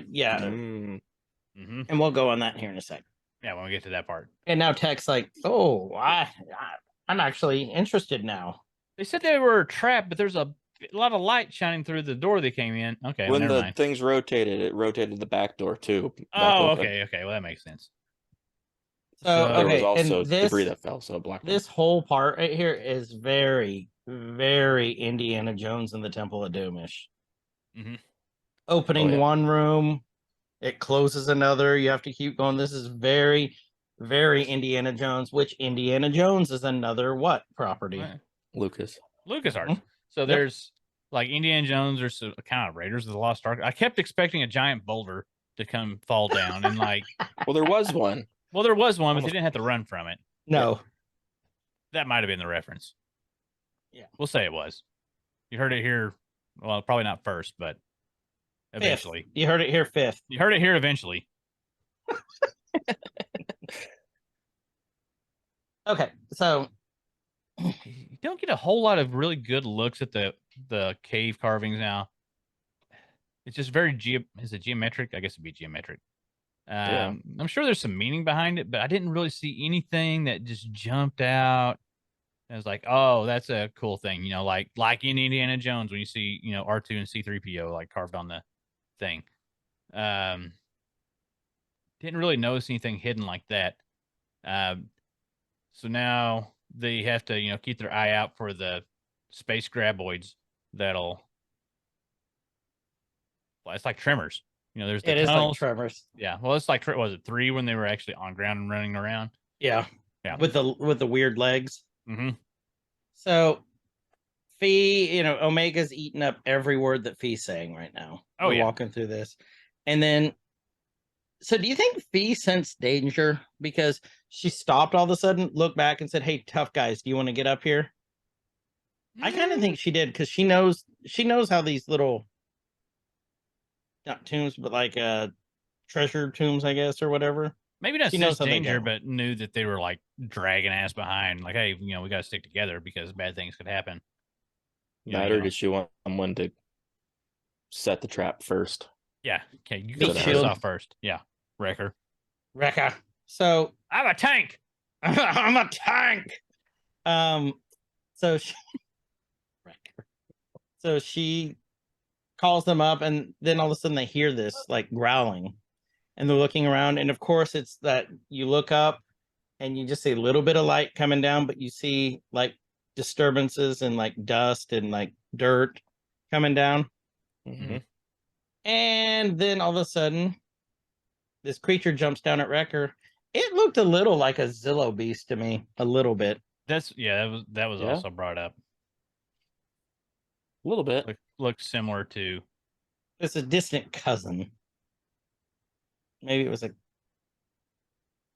B: Yeah,
C: Mm-hmm.
B: and we'll go on that here in a sec.
C: Yeah, when we get to that part.
B: And now Tech's like, oh, I'm actually interested now.
C: They said they were trapped, but there's a lot of light shining through the door they came in. Okay,
D: When
C: never
D: the
C: mind.
D: things rotated, it rotated the back door too.
C: Oh, okay. Well, that makes sense.
B: So
D: There was
B: okay,
D: also
B: and this
D: debris that fell, so black.
B: This whole part right here is very, very Indiana Jones and the Temple of Doomish.
C: Mm-hmm.
B: Opening one room, it closes another. You have to keep going. This is very, very Indiana Jones. Which Indiana Jones is another what property?
D: Lucas
C: Arts.
B: Mhm.
C: So there's like Indiana Jones or some kind of Raiders of the Lost Ark. I kept expecting a giant boulder to come fall down and like.
D: Well, there was one.
C: Well, there was one, but they didn't have to run from it.
B: No,
C: that might have been the reference.
B: Yeah,
C: we'll say it was. You heard it here. Well, probably not first, but eventually.
B: Fifth. You heard it here. Fifth.
C: You heard it here eventually.
B: Okay, so
C: you don't get a whole lot of really good looks at the cave carvings now. It's just very is it geometric? I guess it'd be geometric. I'm sure there's some meaning behind it, but I didn't really see anything that just jumped out. I was like, oh, that's a cool thing, you know, like in Indiana Jones when you see, you know, R2 and C-3PO like carved on the thing. Didn't really notice anything hidden like that. So now they have to, you know, keep their eye out for the space graboids that'll. Well, it's like Tremors. You know, there's the tunnels.
B: Is like Tremors.
C: Yeah. Well, it's like was it 3 when they were actually on ground and running around?
B: Yeah. With the weird legs.
C: Mm-hmm.
B: So Phee, you know, Omega's eating up every word that Phee's saying right now.
C: Oh,
B: We're walking through this. And then so do you think Phee sensed danger because she stopped all of a sudden, looked back and said, hey, tough guys, do you want to get up here? I kind of think she did because she knows how these little not tombs, but like treasure tombs, I guess, or whatever.
C: Maybe not
B: she knows
C: danger, but knew that they were like dragging ass behind. Like, hey, you know, we got to stick together because bad things could happen.
D: Or did she want someone to set the trap first?
C: Yeah. Okay. You go shield off first. Yeah. Wrecker.
B: So
C: I'm a tank.
B: I'm a tank. So she calls them up, and then all of a sudden they hear this like growling, and they're looking around, and of course it's that you look up and you just see a little bit of light coming down, but you see like disturbances and like dust and like dirt coming down.
D: Mm-hmm.
B: And then all of a sudden this creature jumps down at Wrecker. It looked a little like a Zillow beast to me, a little bit.
C: That was also brought up.
D: A little bit.
C: Looked similar to.
B: It's a distant cousin. Maybe it was a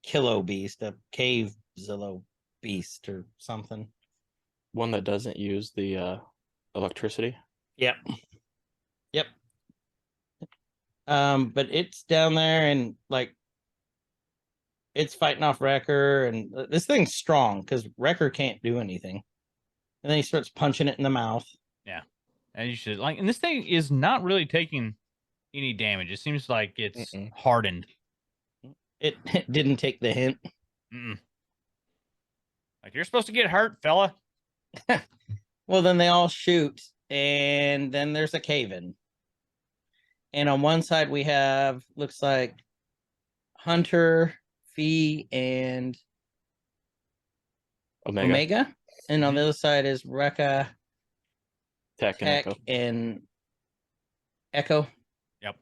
B: kilo beast, a cave Zillow beast or something.
D: One that doesn't use the electricity.
B: Yep. But it's down there and like it's fighting off Wrecker, and this thing's strong because Wrecker can't do anything. And then he starts punching it in the mouth.
C: Yeah. And you should and this thing is not really taking any damage. It seems like it's hardened.
B: It didn't take the hint.
C: Like, you're supposed to get hurt, fella.
B: Well, then they all shoot, and then there's a cave-in. And on one side we have, looks like Hunter, Phee, and Omega. And on the other side is Rekka,
D: Tech
B: and Echo.
C: Yep.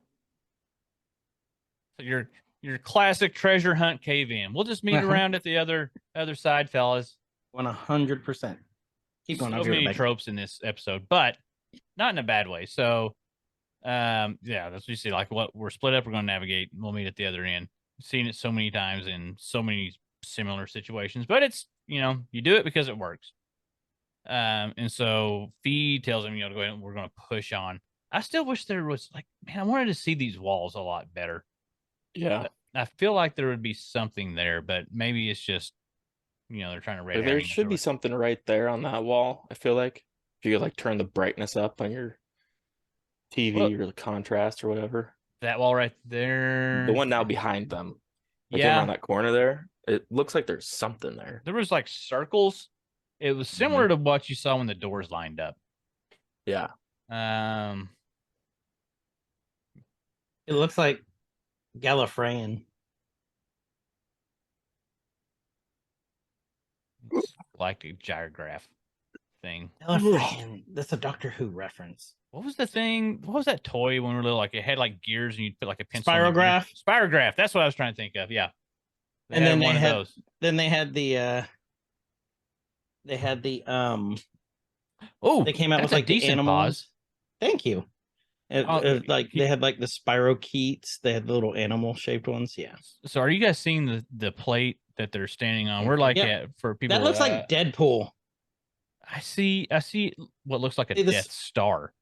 C: So your classic treasure hunt cave-in. We'll just meet around at the other side, fellas.
B: 100%. Keep going.
C: So many tropes in this episode, but not in a bad way. So, that's what you see. Like, what we're split up, we're going to navigate. We'll meet at the other end. I've seen it so many times in so many similar situations, but it's, you know, you do it because it works. And so Phee tells him, you know, to go ahead and we're going to push on. I still wish there was like, man, I wanted to see these walls a lot better.
D: Yeah.
C: I feel like there would be something there, but maybe it's just, they're trying to red
D: Like, there
C: herring us
D: should be
C: over.
D: something right there on that wall. I feel like if you could like turn the brightness up on your TV
C: Well,
D: or the contrast or whatever.
C: that wall right there.
D: The one now behind them. Like
C: Yeah.
D: around that corner there. It looks like there's something there.
C: There was like circles. It was similar to what you saw when the doors lined up.
D: Yeah.
B: It looks like Gallifreyan.
C: It's like a gyrograph thing.
B: Gallifreyan. That's a Doctor Who reference.
C: What was the thing? What was that toy when we were little? Like it had like gears and you'd put like a pencil.
B: Spirograph.
C: Spirograph. That's what I was trying to think of. Yeah.
B: And then
C: one of those.
B: Then they had the
C: Oh,
B: they came out with
C: a
B: like the
C: decent
B: animals.
C: pause.
B: Thank you. Like they had like the spirocheets. They had the little animal shaped ones. Yeah.
C: So are you guys seeing the plate that they're standing on? We're like for people
B: that looks like Deadpool.
C: I see what looks like a Death Star.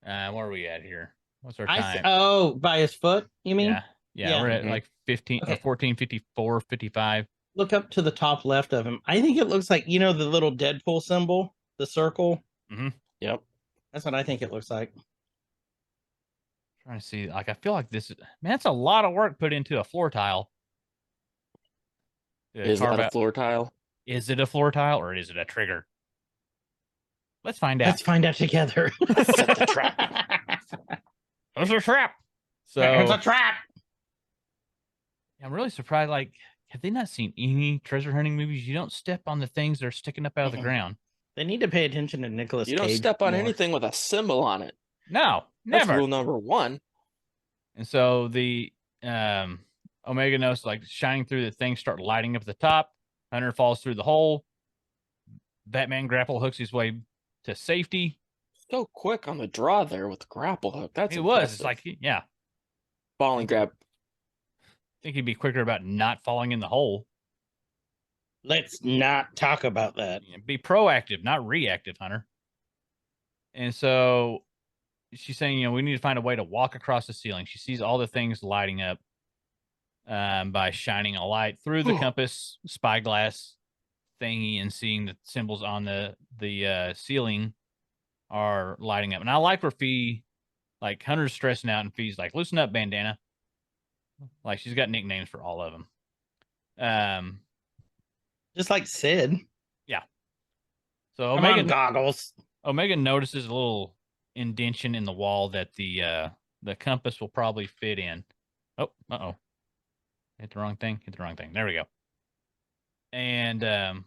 C: Where are we at here? What's our time?
B: By his foot, you mean?
C: Yeah, we're at like 14, 54, 55.
B: Look up to the top left of him. I think it looks like, the little Deadpool symbol, the circle.
C: Mm-hmm.
D: Yep.
B: That's what I think it looks like.
C: Trying to see, like, I feel like this is, man, that's a lot of work put into a floor tile.
D: Is that a floor tile?
C: Is it a floor tile or is it a trigger? Let's find out.
B: Let's find out together.
D: Set the trap.
C: It's a trap. So
B: it's a trap.
C: I'm really surprised. Like, have they not seen any treasure hunting movies? You don't step on the things that are sticking up out of the ground.
B: They need to pay attention to Nicolas Cage.
D: You don't step on anything with a symbol on it.
C: No, never.
D: That's rule number 1.
C: And so the Omega knows, like, shining through the things start lighting up at the top. Hunter falls through the hole. Batman grapple hooks his way to safety.
D: So quick on the draw there with the grapple hook. That's
C: It's like, yeah.
D: Ball and grab.
C: I think he'd be quicker about not falling in the hole.
B: Let's not talk about that.
C: Be proactive, not reactive, Hunter. And so she's saying, we need to find a way to walk across the ceiling. She sees all the things lighting up by shining a light through the compass spyglass thingy and seeing the symbols on the ceiling are lighting up. And I like where Phee, like, Hunter's stressing out and Fee's like, loosen up, bandana. Like, she's got nicknames for all of them.
B: Just like Sid.
C: Yeah. So
B: Omega goggles.
C: Omega notices a little indention in the wall that the compass will probably fit in. Oh, hit the wrong thing. There we go. And hold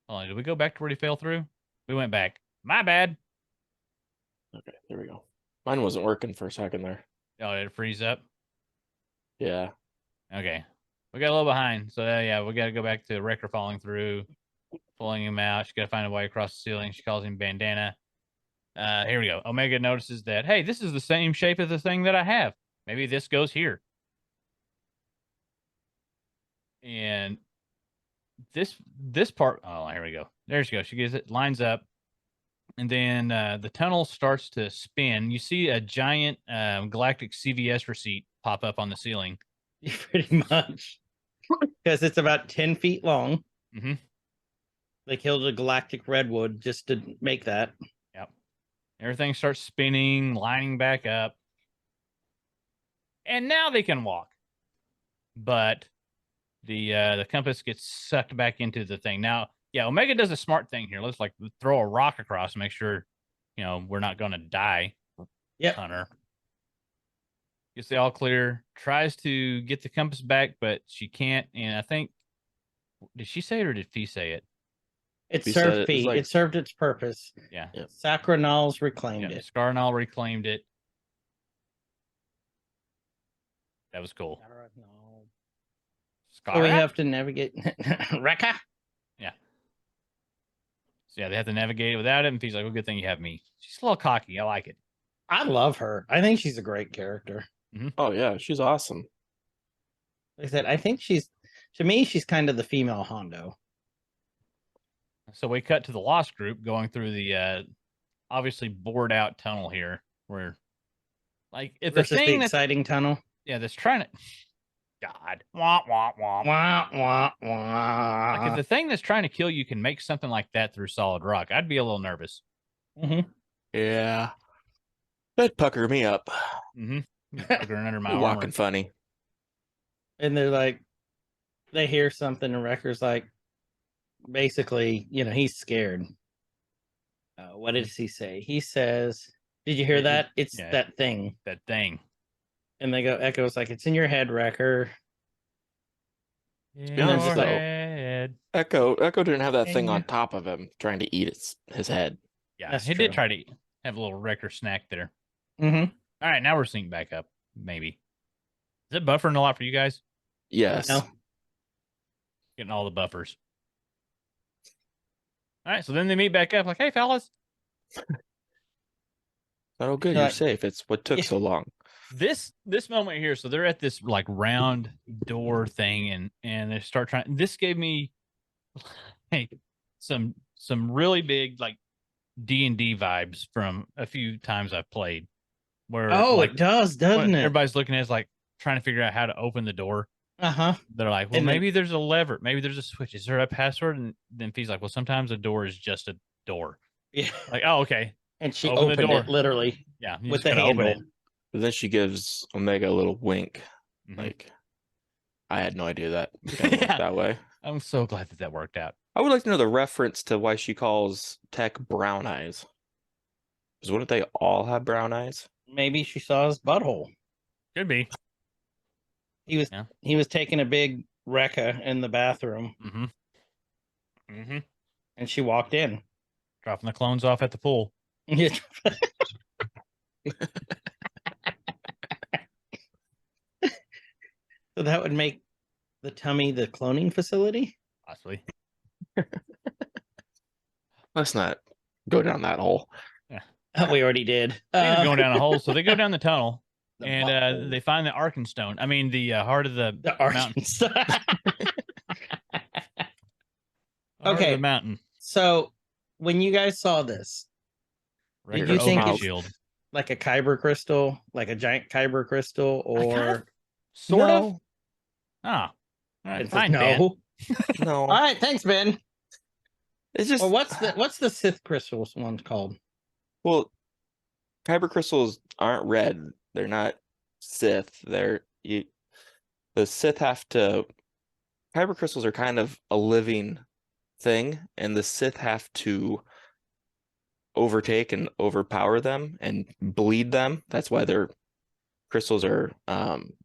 C: on, did we go back to where he fell through? We went back. My bad.
D: Okay, there we go. Mine wasn't working for a second there.
C: Oh, did it freeze up?
D: Yeah.
C: Okay. We got a little behind. So, we got to go back to Wrecker falling through, pulling him out. She got to find a way across the ceiling. She calls him bandana. Here we go. Omega notices that, hey, this is the same shape as the thing that I have. Maybe this goes here. And this part, oh, here we go. There she goes. She gets it, lines up. And then the tunnel starts to spin. You see a giant galactic CVS receipt pop up on the ceiling.
B: Pretty much. Because it's about 10 feet long.
C: Mm-hmm.
B: They killed a galactic redwood just to make that.
C: Yep. Everything starts spinning, lining back up. And now they can walk. But the compass gets sucked back into the thing. Now, Omega does a smart thing here. Let's like throw a rock across and make sure, we're not going to die.
B: Yep.
C: Hunter gets the all clear, tries to get the compass back, but she can't. And I think, did she say it or did Phee say it?
B: It served Phee.
D: Like...
B: It served its purpose.
C: Yeah.
B: Sacranals reclaimed it.
C: Scarnal reclaimed it. That was cool.
B: So we have to navigate. Rekka?
C: Yeah. So they have to navigate it without it. And Fee's like, well, good thing you have me. She's a little cocky. I like it.
B: I love her. I think she's a great character.
C: Mm-hmm.
D: Oh, yeah. She's awesome.
B: Like I said, I think she's kind of the female Hondo.
C: So we cut to the Lost group going through the obviously bored out tunnel here where like if
B: Versus
C: the
B: the
C: thing that's
B: exciting tunnel.
C: that's trying to God wah wah wah.
B: Wah, wah,
C: Like if
B: wah.
C: the thing that's trying to kill you can make something like that through solid rock, I'd be a little nervous.
D: Yeah. That'd pucker me up.
C: Puckering under my
D: Walking
C: armor.
D: funny.
B: And they're like, they hear something, and Wrecker's like, basically, he's scared. What does he say? He says, "Did you hear that? It's that thing."
C: That thing.
B: And they go, Echo's like, "It's in your head, Wrecker."
C: In
B: then
C: your
B: just like-
C: head.
D: Echo didn't have that thing on top of him trying to eat his head.
C: Yeah,
B: That's
C: he
B: true.
C: did try to have a little wrecker snack there.
B: Mm-hmm.
C: All right, now we're synced back up. Maybe. Is it buffering a lot for you guys?
D: Yes.
B: No.
C: Getting all the buffers. All right, so then they meet back up like, hey, fellas.
D: Oh, good.
B: Like-
D: You're safe. It's what took so long.
C: This moment here, so they're at this like round door thing and they start trying. This gave me like some really big like D&D vibes from a few times I've played. Where
B: it does, doesn't it?
C: Everybody's looking at it like trying to figure out how to open the door.
B: Uh-huh.
C: They're like, well,
B: And then-
C: maybe there's a lever, maybe there's a switch. Is there a password? And then Fee's like, well, sometimes a door is just a door.
B: Yeah.
C: Like, oh, okay.
B: And she
C: Open the
B: opened
C: door.
B: it literally
C: Yeah. You
B: with
C: just
B: the
C: gotta open
B: handle.
D: But then she gives Omega a little wink.
C: Mhm.
D: Like, I had no idea that was gonna work
C: Yeah.
D: that way.
C: I'm so glad that worked out.
D: I would like to know the reference to why she calls Tech brown eyes. Because wouldn't they all have brown eyes?
B: Maybe she saw his butthole.
C: Could be.
B: He was taking a big Rekka in the bathroom, and she walked in.
C: Dropping the clones off at the pool.
B: So that would make the tummy the cloning facility?
C: Possibly.
D: Let's not go down that hole.
B: We already did.
C: Speaking of going down a hole, so they go down the tunnel
B: The
C: and
B: butthole.
C: they find the Arkenstone. I mean, the heart of the mountain.
B: Arkansas.
C: Heart of
B: Okay.
C: the mountain.
B: So when you guys saw this,
C: Did
B: you think it's-
C: shield?
B: like a kyber crystal, like a giant kyber crystal, or
C: Sort
B: No.
C: of. Ah. All right,
B: It's
C: fine,
B: like,
C: Ben.
B: no.
D: No.
B: All right, thanks, Ben.
D: It's just
B: Well, what's the Sith crystals one called?
D: well, kyber crystals aren't red. They're not Sith. The Sith have to. Kyber crystals are kind of a living thing, and the Sith have to overtake and overpower them and bleed them. That's why their crystals are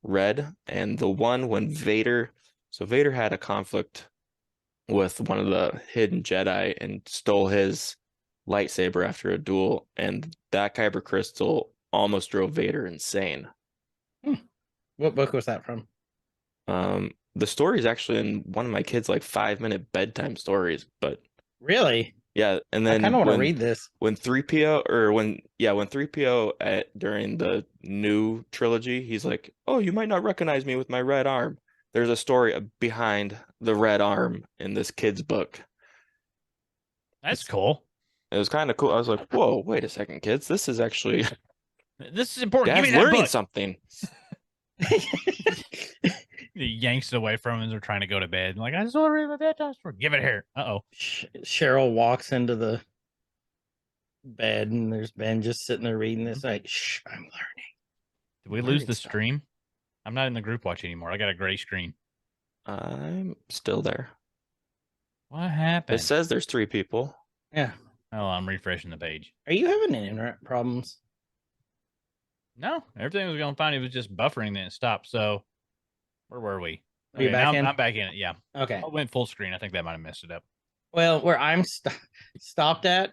D: red. And the one when Vader had a conflict with one of the hidden Jedi and stole his lightsaber after a duel, and that kyber crystal almost drove Vader insane.
B: What book was that from?
D: The story is actually in one of my kids' like 5-minute bedtime stories, but
B: Really?
D: yeah, and
B: I
D: then
B: kind of want to
D: when-
B: read this.
D: when 3PO or when 3PO during the new trilogy, he's like, "Oh, you might not recognize me with my red arm." There's a story behind the red arm in this kid's book.
C: That's cool.
D: It was kind of cool. I was like, "Whoa, wait a second, kids! This is actually
C: This is important. Give
D: Dad's
C: me that
D: learning
C: book.
D: something."
C: He yanks it away from him as they're trying to go to bed. Like, I just want to read my bedtime story. Give it here. Uh-oh.
B: Cheryl walks into the bed, and there's Ben just sitting there reading this. Like, shh, I'm learning.
C: Did we lose
B: Learning
C: the
B: stuff.
C: stream? I'm not in the group watch anymore. I got a gray screen.
D: I'm still there.
C: What happened?
D: It says there's 3 people.
B: Yeah.
C: Oh, I'm refreshing the page.
B: Are you having internet problems?
C: No, everything was going fine. It was just buffering, then it stopped. So, where were we?
B: Are you back
C: now
B: in?
C: I'm back in it. Yeah.
B: Okay.
C: I went full screen. I think that might have messed it up.
B: Well, where I'm stopped at,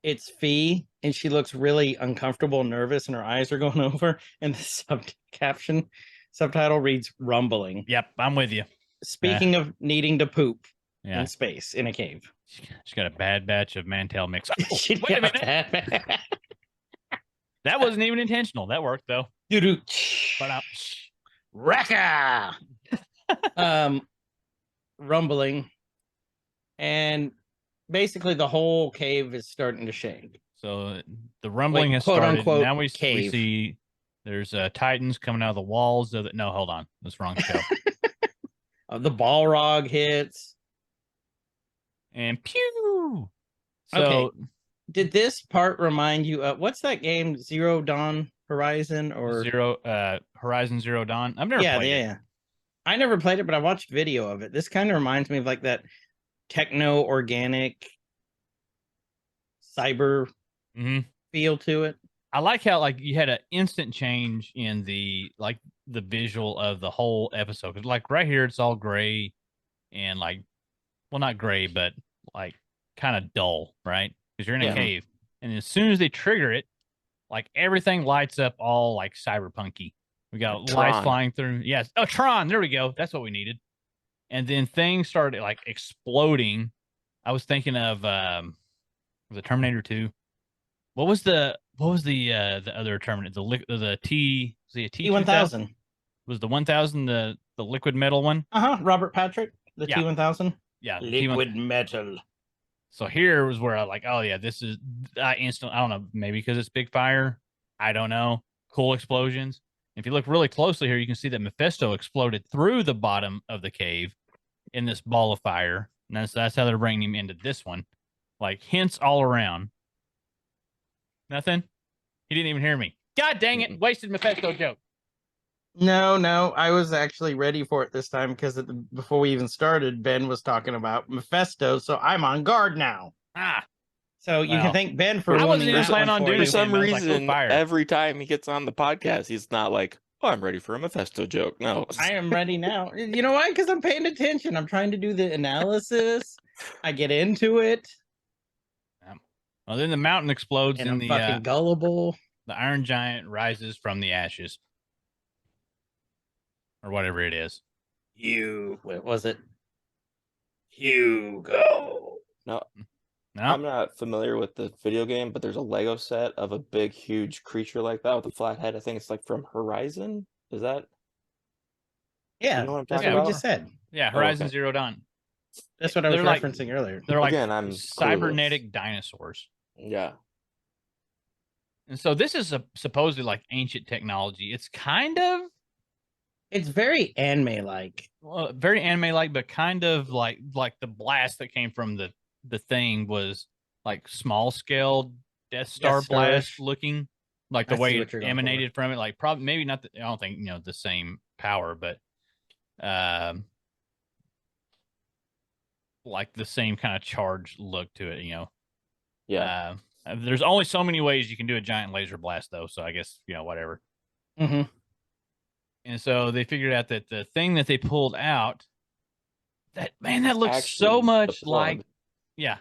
B: it's Phee, and she looks really uncomfortable and nervous, and her eyes are going over. And the subtitle reads "rumbling."
C: Yep, I'm with you.
B: Speaking of needing to poop
C: Yeah.
B: in space in a cave.
C: She's got a bad batch of Mantel mix. Oh,
B: She
C: wait a
B: got
C: minute.
B: that.
C: That wasn't even intentional. That worked, though.
B: Doo-doo.
C: But
B: Rekka. Rumbling, and basically the whole cave is starting to shake.
C: So the rumbling has
B: quote,
C: started.
B: unquote,
C: Now we
B: cave.
C: see there's titans coming out of the walls of the. No, hold on, that's the wrong show.
B: The Balrog hits.
C: And pew. So
B: Okay. Did this part remind you of what's that game? Zero Dawn Horizon or
C: Horizon Zero Dawn. I've never played it.
B: Yeah. I never played it, but I watched video of it. This kind of reminds me of like that techno organic cyber feel to it.
C: I like how like you had an instant change in the visual of the whole episode. 'Cause like right here, it's all gray and like, well, not gray, but like kind of dull, right? Because you're in a cave, and as soon as they trigger it, like everything lights up all like cyberpunky. We got lights flying through. Yes. Oh, Tron. There we go. That's what we needed. And then things started like exploding. I was thinking of was it Terminator 2? What was the other Terminator? The T was it a
B: T-1000
C: was the 1000 the liquid metal one?
B: Robert Patrick, the T-1000.
C: Yeah,
B: liquid metal.
C: So here was where I like, oh yeah, this is instant. I don't know, maybe because it's big fire. I don't know. Cool explosions. If you look really closely here, you can see that Mephisto exploded through the bottom of the cave in this ball of fire. And that's how they're bringing him into this one. Like hints all around. Nothing? He didn't even hear me. God dang it. Wasted Mephisto joke.
B: No. I was actually ready for it this time because before we even started, Ben was talking about Mephisto. So I'm on guard now. So you can thank Ben for.
C: I wasn't even planning on doing
D: For
C: it.
D: some reason, every time he gets on the podcast, he's not like, oh, I'm ready for a Mephisto joke. No.
B: I am ready now. You know why? Because I'm paying attention. I'm trying to do the analysis. I get into it.
C: Well, then the mountain explodes
B: and
C: in
B: I'm
C: the
B: fucking gullible.
C: The Iron Giant rises from the ashes. Or whatever it is.
B: What was it? Hugo.
D: No. I'm not familiar with the video game, but there's a Lego set of a big, huge creature like that with a flat head. I think it's like from Horizon. Is that?
B: Yeah,
D: you know what
B: that's what we just said.
C: Yeah, Horizon Zero Dawn.
B: That's what I was referencing earlier.
C: They're like cybernetic dinosaurs.
D: Yeah.
C: And so this is supposedly like ancient technology. It's kind of.
B: It's very anime-like.
C: Well, very anime-like, but kind of like the blast that came from the thing was like small-scale Death Star blast looking, like the way it emanated from it. Like probably maybe not. I don't think the same power, but like the same kind of charged look to it.
D: Yeah.
C: There's only so many ways you can do a giant laser blast, though. So I guess whatever.
B: Mm-hmm.
C: And so they figured out that the thing that they pulled out, that looks so much like, yeah,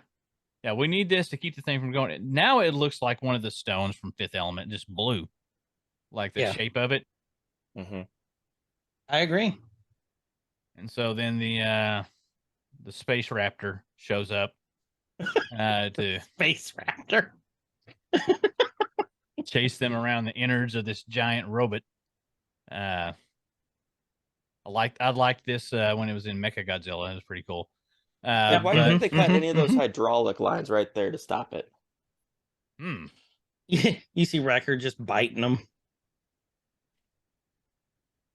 C: we need this to keep the thing from going. Now it looks like one of the stones from Fifth Element, just blue, like the shape of it.
D: Mm-hmm.
B: I agree.
C: And so then the space raptor shows up to
B: space raptor
C: chase them around the innards of this giant robot. I liked this when it was in Mechagodzilla. It was pretty cool.
D: Why didn't they cut any of those hydraulic lines right there to stop it?
B: You see Wrecker just biting them.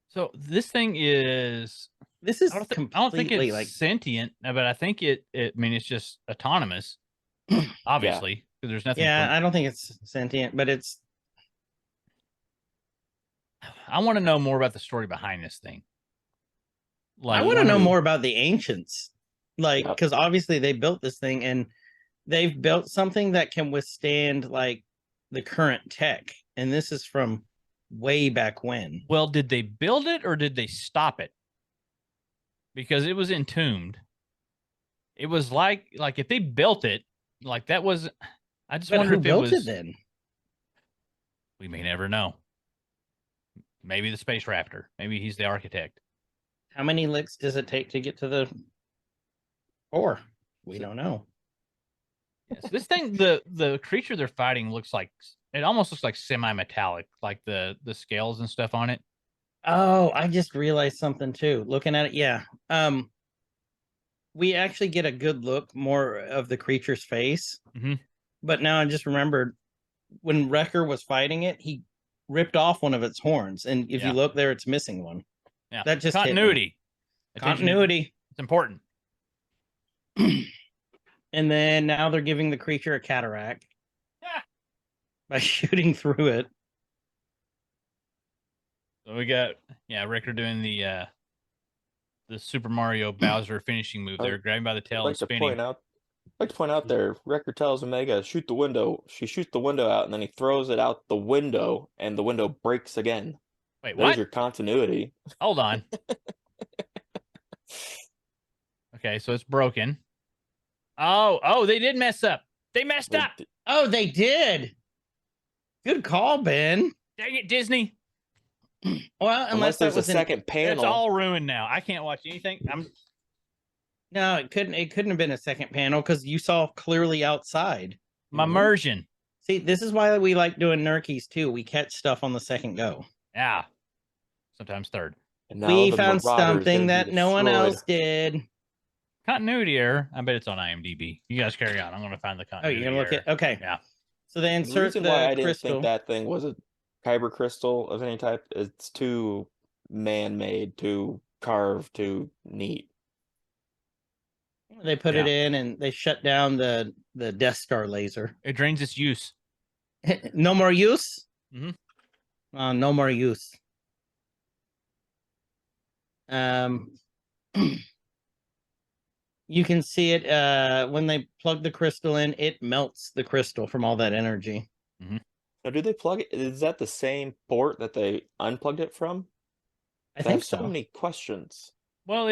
C: So this thing is.
B: This is
C: I don't think it's like sentient, but I think it's just autonomous. Obviously, because there's nothing.
B: Yeah, I don't think it's sentient, but it's.
C: I want to know more about the story behind this thing.
B: Like, I want to know more about the ancients, like because obviously they built this thing and they've built something that can withstand like the current tech, and this is from way back when.
C: Well, did they build it or did they stop it? Because it was entombed. It was like if they built it, like that was. I just wonder if it was.
B: It then?
C: We may never know. Maybe the space raptor. Maybe he's the architect.
B: How many licks does it take to get to the core? We don't know.
C: Yes, this thing, the creature they're fighting almost looks like semi-metallic, like the scales and stuff on it.
B: Oh, I just realized something too. Looking at it, yeah. We actually get a good look more of the creature's face.
C: Mm-hmm.
B: But now I just remembered when Wrecker was fighting it, he ripped off one of its horns, and if you look there, it's missing one.
C: Yeah,
B: that just hit me.
C: continuity. Attention to-
B: Continuity.
C: It's important.
B: And then now they're giving the creature a cataract
C: Yeah.
B: by shooting through it.
C: So we got Ricker doing the Super Mario Bowser finishing move there, grabbing by the tail and spinning.
D: I'd like to point out there, Wrecker tells Omega, shoot the window. She shoots the window out, and then he throws it out the window, and the window breaks again.
C: Wait,
D: There's
C: what?
D: your continuity.
C: Hold on. Okay, so it's broken. Oh, they did mess up. They messed up.
B: Oh, they did. Good call, Ben.
C: Dang it, Disney.
B: Well,
D: Unless there's a
B: was
D: second panel.
C: It's all ruined now. I can't watch anything.
B: No, it couldn't have been a second panel because you saw clearly outside.
C: My immersion.
B: See, this is why we like doing Nerkies too. We catch stuff on the second go.
C: Yeah. Sometimes third.
D: And now
B: We
D: the
B: found
D: Marauder's
B: something
D: gonna be
B: that no one
D: destroyed.
B: else did.
C: Continuity error. I bet it's on IMDb. You guys carry on. I'm going to find the
B: Oh,
C: continuity
B: you're gonna look
C: error.
B: at okay.
C: Yeah.
B: So they
D: The
B: insert
D: reason
B: the
D: why I didn't
B: crystal.
D: think that thing was a kyber crystal of any type, it's too man-made, too carved, too neat.
B: They put it in and they shut down the Death Star laser.
C: It drains its use.
B: No more use.
C: Mhm.
B: No more use. You can see it when they plug the crystal in. It melts the crystal from all that energy.
D: Now, do they plug it? Is that the same port that they unplugged it from?
B: I think
D: have so
B: so.
D: many questions.
C: Well,
B: Well,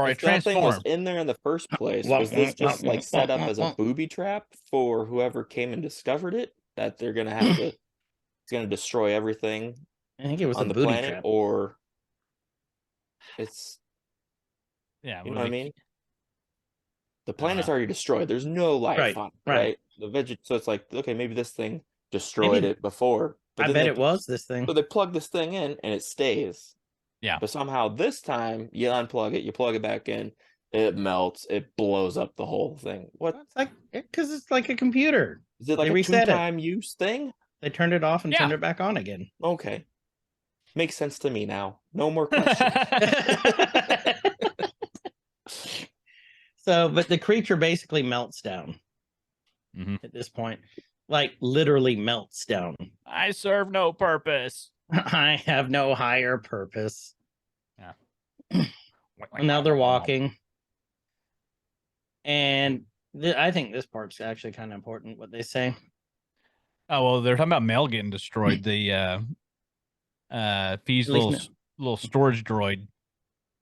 C: it
D: If that thing was
C: transformed.
D: in there in the first place, was this just like set up as a booby trap for whoever came and discovered it? That they're gonna have to, it's gonna destroy everything
B: I think it was
D: on
B: a
D: the
B: booty
D: planet,
B: trap.
D: or it's,
C: Yeah.
D: you know what I mean? The planet's already destroyed. There's no life
B: Right,
D: on it,
B: right.
D: right? So it's like, okay, maybe this thing destroyed it before. But
B: I
D: then
B: bet
D: they
B: it was this thing.
D: So they plug this thing in and it stays.
C: Yeah.
D: But somehow this time you unplug it, you plug it back in, it melts, it blows up the whole thing. What?
B: It's like because it's like a computer.
D: Is it like
B: They
D: a
B: reset it.
D: two-time use thing?
B: They turned it off and turned it back on again.
D: Okay. Makes sense to me now. No more questions.
B: So, but the creature basically melts down at this point. Like literally melts down.
C: I serve no purpose.
B: I have no higher purpose.
C: Yeah.
B: And now they're walking. And I think this part's actually kind of important, what they say.
C: Oh, well, they're talking about Mel getting destroyed. The Fee's little storage droid.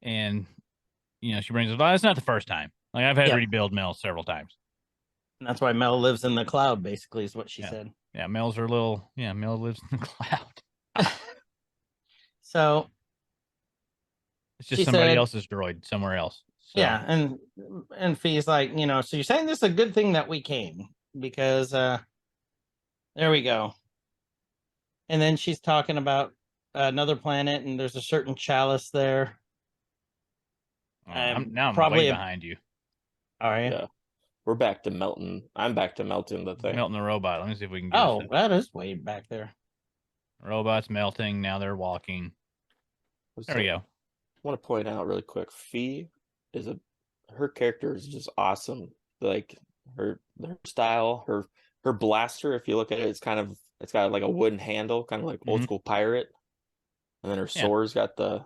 C: And, she brings it. Well, it's not the first time. Like, I've had to rebuild Mel several times.
B: And that's why Mel lives in the cloud, basically, is what she said.
C: Yeah, Mel lives in the cloud.
B: So
C: it's just somebody else's droid somewhere else. So.
B: Yeah, and Fee's like, so you're saying this is a good thing that we came because there we go. And then she's talking about another planet, and there's a certain chalice there.
C: I'm
B: probably
C: way behind you.
B: All right.
D: Yeah. We're back to melting. I'm back to melting the thing.
C: Melting the robot. Let me see if we can get
B: that is way back there.
C: Robots melting. Now they're walking. There we go.
D: I want to point out really quick. Phee her character is just awesome. Like her style, her blaster. If you look at it, it's got like a wooden handle, kind of like old school pirate. And then her sword's got the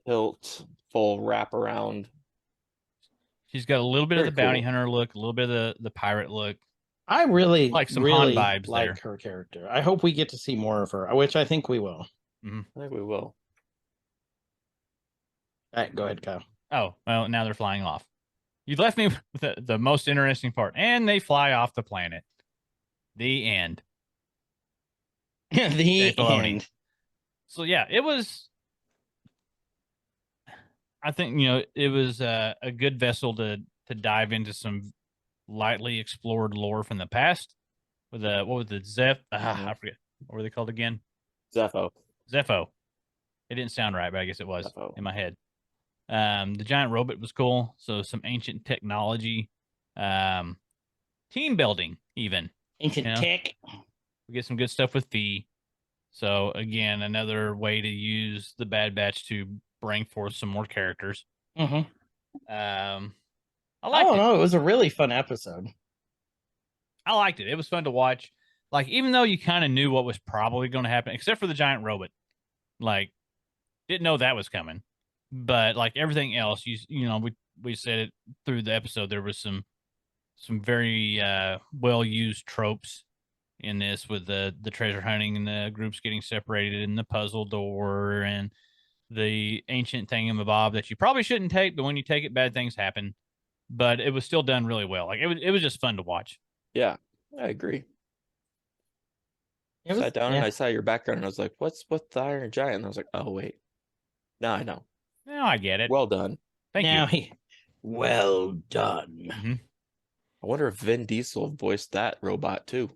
D: hilt, full wrap around.
C: She's got a little bit
D: Very
C: of the bounty
D: cool.
C: hunter look, a little bit of the pirate look.
B: I really
C: like some
B: really
C: Han vibes
B: like
C: there.
B: her character. I hope we get to see more of her, which I think we will.
D: I think we will.
B: All right, go ahead, Kyle.
C: Oh, well, now they're flying off. You left me with the most interesting part. And they fly off the planet. The end.
B: The end.
C: So, yeah, it was... I think, it was a good vessel to dive into some lightly explored lore from the past. With what was the Zeph? I forget. What were they called again?
D: Zepho.
C: It didn't sound right, but I guess it was in my head. The giant robot was cool. So some ancient technology. team building, even.
B: Ancient
C: Yeah.
B: tech.
C: We get some good stuff with Phee. So again, another way to use the Bad Batch to bring forth some more characters.
B: Mm-hmm.
C: I
B: I
C: liked
B: don't
C: it.
B: know. It was a really fun episode.
C: I liked it. It was fun to watch. Like, even though you kind of knew what was probably going to happen, except for the giant robot, like, didn't know that was coming. But like everything else, we said it through the episode. There was some very well used tropes in this, with the treasure hunting and the groups getting separated and the puzzle door and the ancient thingamabob that you probably shouldn't take, but when you take it, bad things happen. But it was still done really well. Like, it was just fun to watch.
D: Yeah, I agree.
B: It was,
D: Sat down and I saw your background and I was like, what's with the Iron Giant? And I was like, oh, wait. Now I know.
C: Now I get it.
D: Well done.
C: Thank you.
B: Well done.
C: Mm-hmm.
D: I wonder if Vin Diesel voiced that robot too.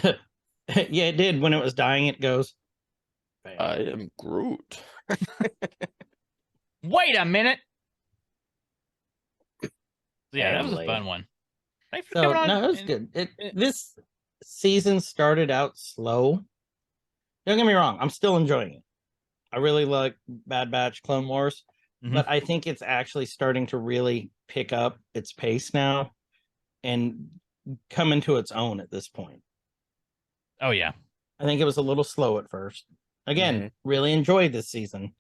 B: Yeah, it did. When it was dying, it goes,
D: I am Groot.
C: Wait a minute. Yeah, that was a
B: Family.
C: fun one. Thanks for
B: So,
C: coming on.
B: no, it was good. This season started out slow. Don't get me wrong. I'm still enjoying it. I really like Bad Batch Clone Wars,
C: Mhm.
B: but I think it's actually starting to really pick up its pace now and come into its own at this point.
C: Oh, yeah.
B: I think it was a little slow at first. Again,
D: Mhm.
B: really enjoyed this season,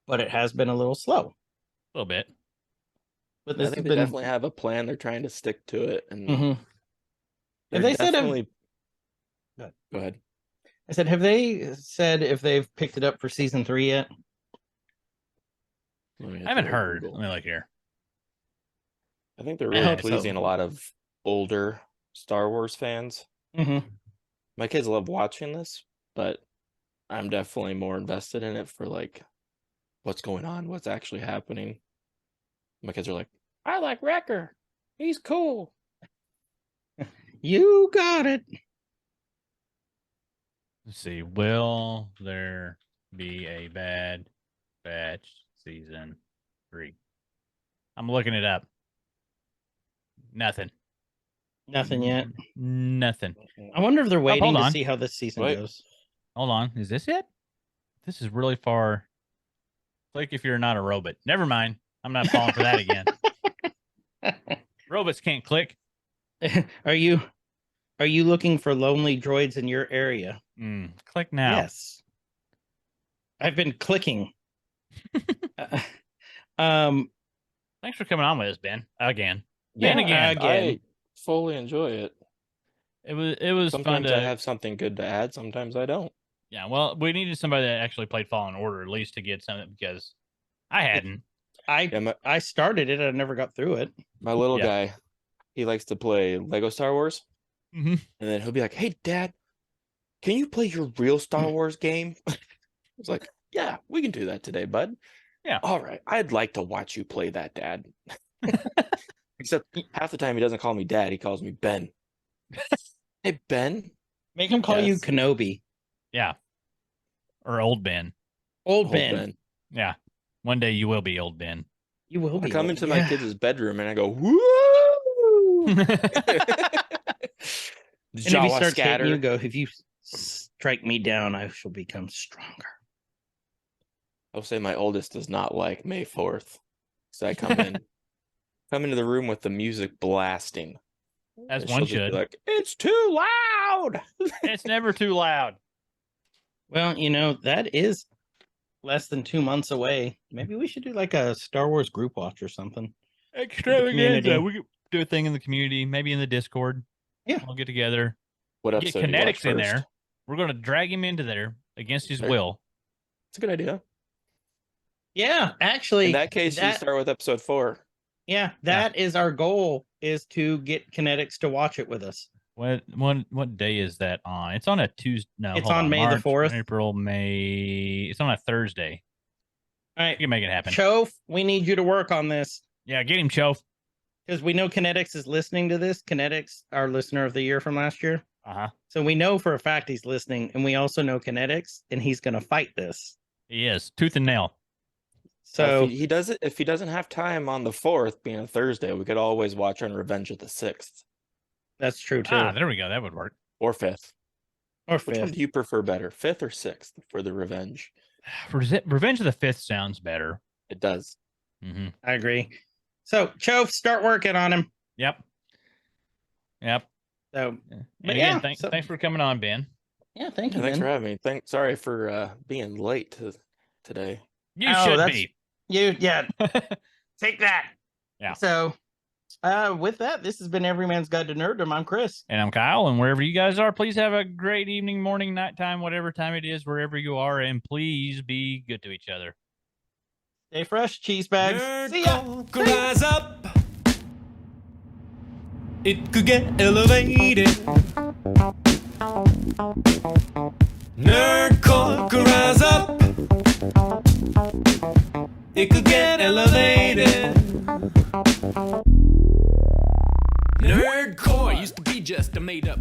B: but it has been a little slow.
C: A little bit.
B: But
D: I
B: this
D: think
B: has
D: they
B: been.
D: definitely have a plan. They're trying to stick to it. And
B: Mhm.
D: they're
B: Have they said
D: definitely...
B: Good.
D: Go ahead.
B: I said, have they said if they've picked it up for season 3 yet?
D: Let me
C: I haven't
D: throw
C: heard.
D: Google.
C: Let me look here.
D: I think they're
B: I
D: really
B: hope so.
D: pleasing a lot of older Star Wars fans.
B: Mm-hmm.
D: My kids love watching this, but I'm definitely more invested in it for like what's going on, what's actually happening. My kids are like, I like Wrecker. He's cool.
B: You got it.
C: Let's see. Will there be a Bad Batch season 3? I'm looking it up. Nothing.
B: Nothing yet.
C: Nothing.
B: I wonder if they're waiting
C: hold
B: to
C: on.
B: see how this season
D: Wait.
B: goes.
C: Hold on. Is this it? This is really far. Click if you're not a robot. Never mind. I'm not falling for that again. Robots can't click.
B: Are you looking for lonely droids in your area?
C: Click now.
B: Yes. I've been clicking.
C: Thanks for coming on with us, Ben. Again.
B: Yeah,
C: And again.
D: I fully enjoy it.
C: It was fun
D: Sometimes
C: to
D: I have something good to add. Sometimes I don't.
C: Yeah, well, we needed somebody that actually played Fallen Order, at least, to get something, because I hadn't.
B: I started it. I never got through it.
D: My little
C: Yeah.
D: guy, he likes to play Lego Star Wars.
C: Mm-hmm.
D: And then he'll be like, hey, Dad, can you play your real Star Wars game? I was like, yeah, we can do that today, bud.
C: Yeah.
D: All right. I'd like to watch you play that, Dad. Except half the time he doesn't call me Dad. He calls me Ben. Hey, Ben.
B: Make him call you
D: Yes.
B: Kenobi.
C: Yeah. Or Old Ben.
B: Old
D: Old
B: Ben.
C: Yeah. One day you will be Old Ben.
B: You will
D: I
B: be.
D: come
B: old.
D: into
B: Yeah.
D: my kids' bedroom and I go, woo!
B: And if he
D: Jawa
B: starts
D: scatter.
B: hitting you, go, if you strike me down, I shall become stronger.
D: I'll say my oldest does not like May 4th. So I come into the room with the music blasting.
C: As
D: And
C: one
D: she'll just be
C: should.
D: like, it's too loud.
C: It's never too loud.
B: Well, that is less than 2 months away. Maybe we should do like a Star Wars group watch or something.
C: Extravaganza. We could do a thing in the community, maybe in the Discord.
B: Yeah.
C: We'll get together.
D: What
C: Get
D: episode do you watch
C: Kinetics in
D: first?
C: there. We're going to drag him into there against his
D: Sure.
C: will.
D: It's a good idea.
B: Yeah, actually.
D: In that case, you start with episode 4.
B: Yeah, that is our goal, is to get Kinetics to watch it with us.
C: What day is that on? It's on a Tuesday. No,
B: It's
C: hold
B: on May the
C: March,
B: 4th.
C: April, May. It's on a Thursday.
B: All right.
C: You can make it happen.
B: Chof, we need you to work on this
C: Yeah, get him, Chof.
B: because we know Kinetics is listening to this. Kinetics, our listener of the year from last year.
C: Uh-huh.
B: So we know for a fact he's listening, and we also know Kinetics, and he's going to fight this.
C: He is. Tooth and nail.
B: So
D: if he does it, if he doesn't have time on the 4th, being a Thursday, we could always watch on Revenge of the 6th
B: that's true too.
C: Ah, there we go. That would work.
D: or 5th.
B: Or
D: Which one
B: 5th.
D: do you prefer better, 5th or 6th for the Revenge?
C: Revenge of the Fifth sounds better.
D: It does.
C: Mm-hmm.
B: I agree. So Chove, start working on him.
C: Yep. Yep.
B: So
C: And
B: But
C: again,
B: yeah,
C: thanks,
B: so-
C: thanks for coming on, Ben.
B: yeah, thank you,
D: Thanks
B: man.
D: for having me. Sorry for being late today.
C: You
B: Oh,
C: should
B: that's-
C: be.
B: Yeah, take that.
C: Yeah.
B: So with that, this has been Everyman's Guide to Nerddom. I'm Chris.
C: And I'm Kyle, and wherever you guys are, please have a great evening, morning, nighttime, whatever time it is, wherever you are, and please be good to each other.
B: Stay fresh, cheese bags.
A: Nerd
B: See ya.
A: core could rise up. It could get elevated. Nerd core could rise up. It could get elevated. Nerd core used to be just a made up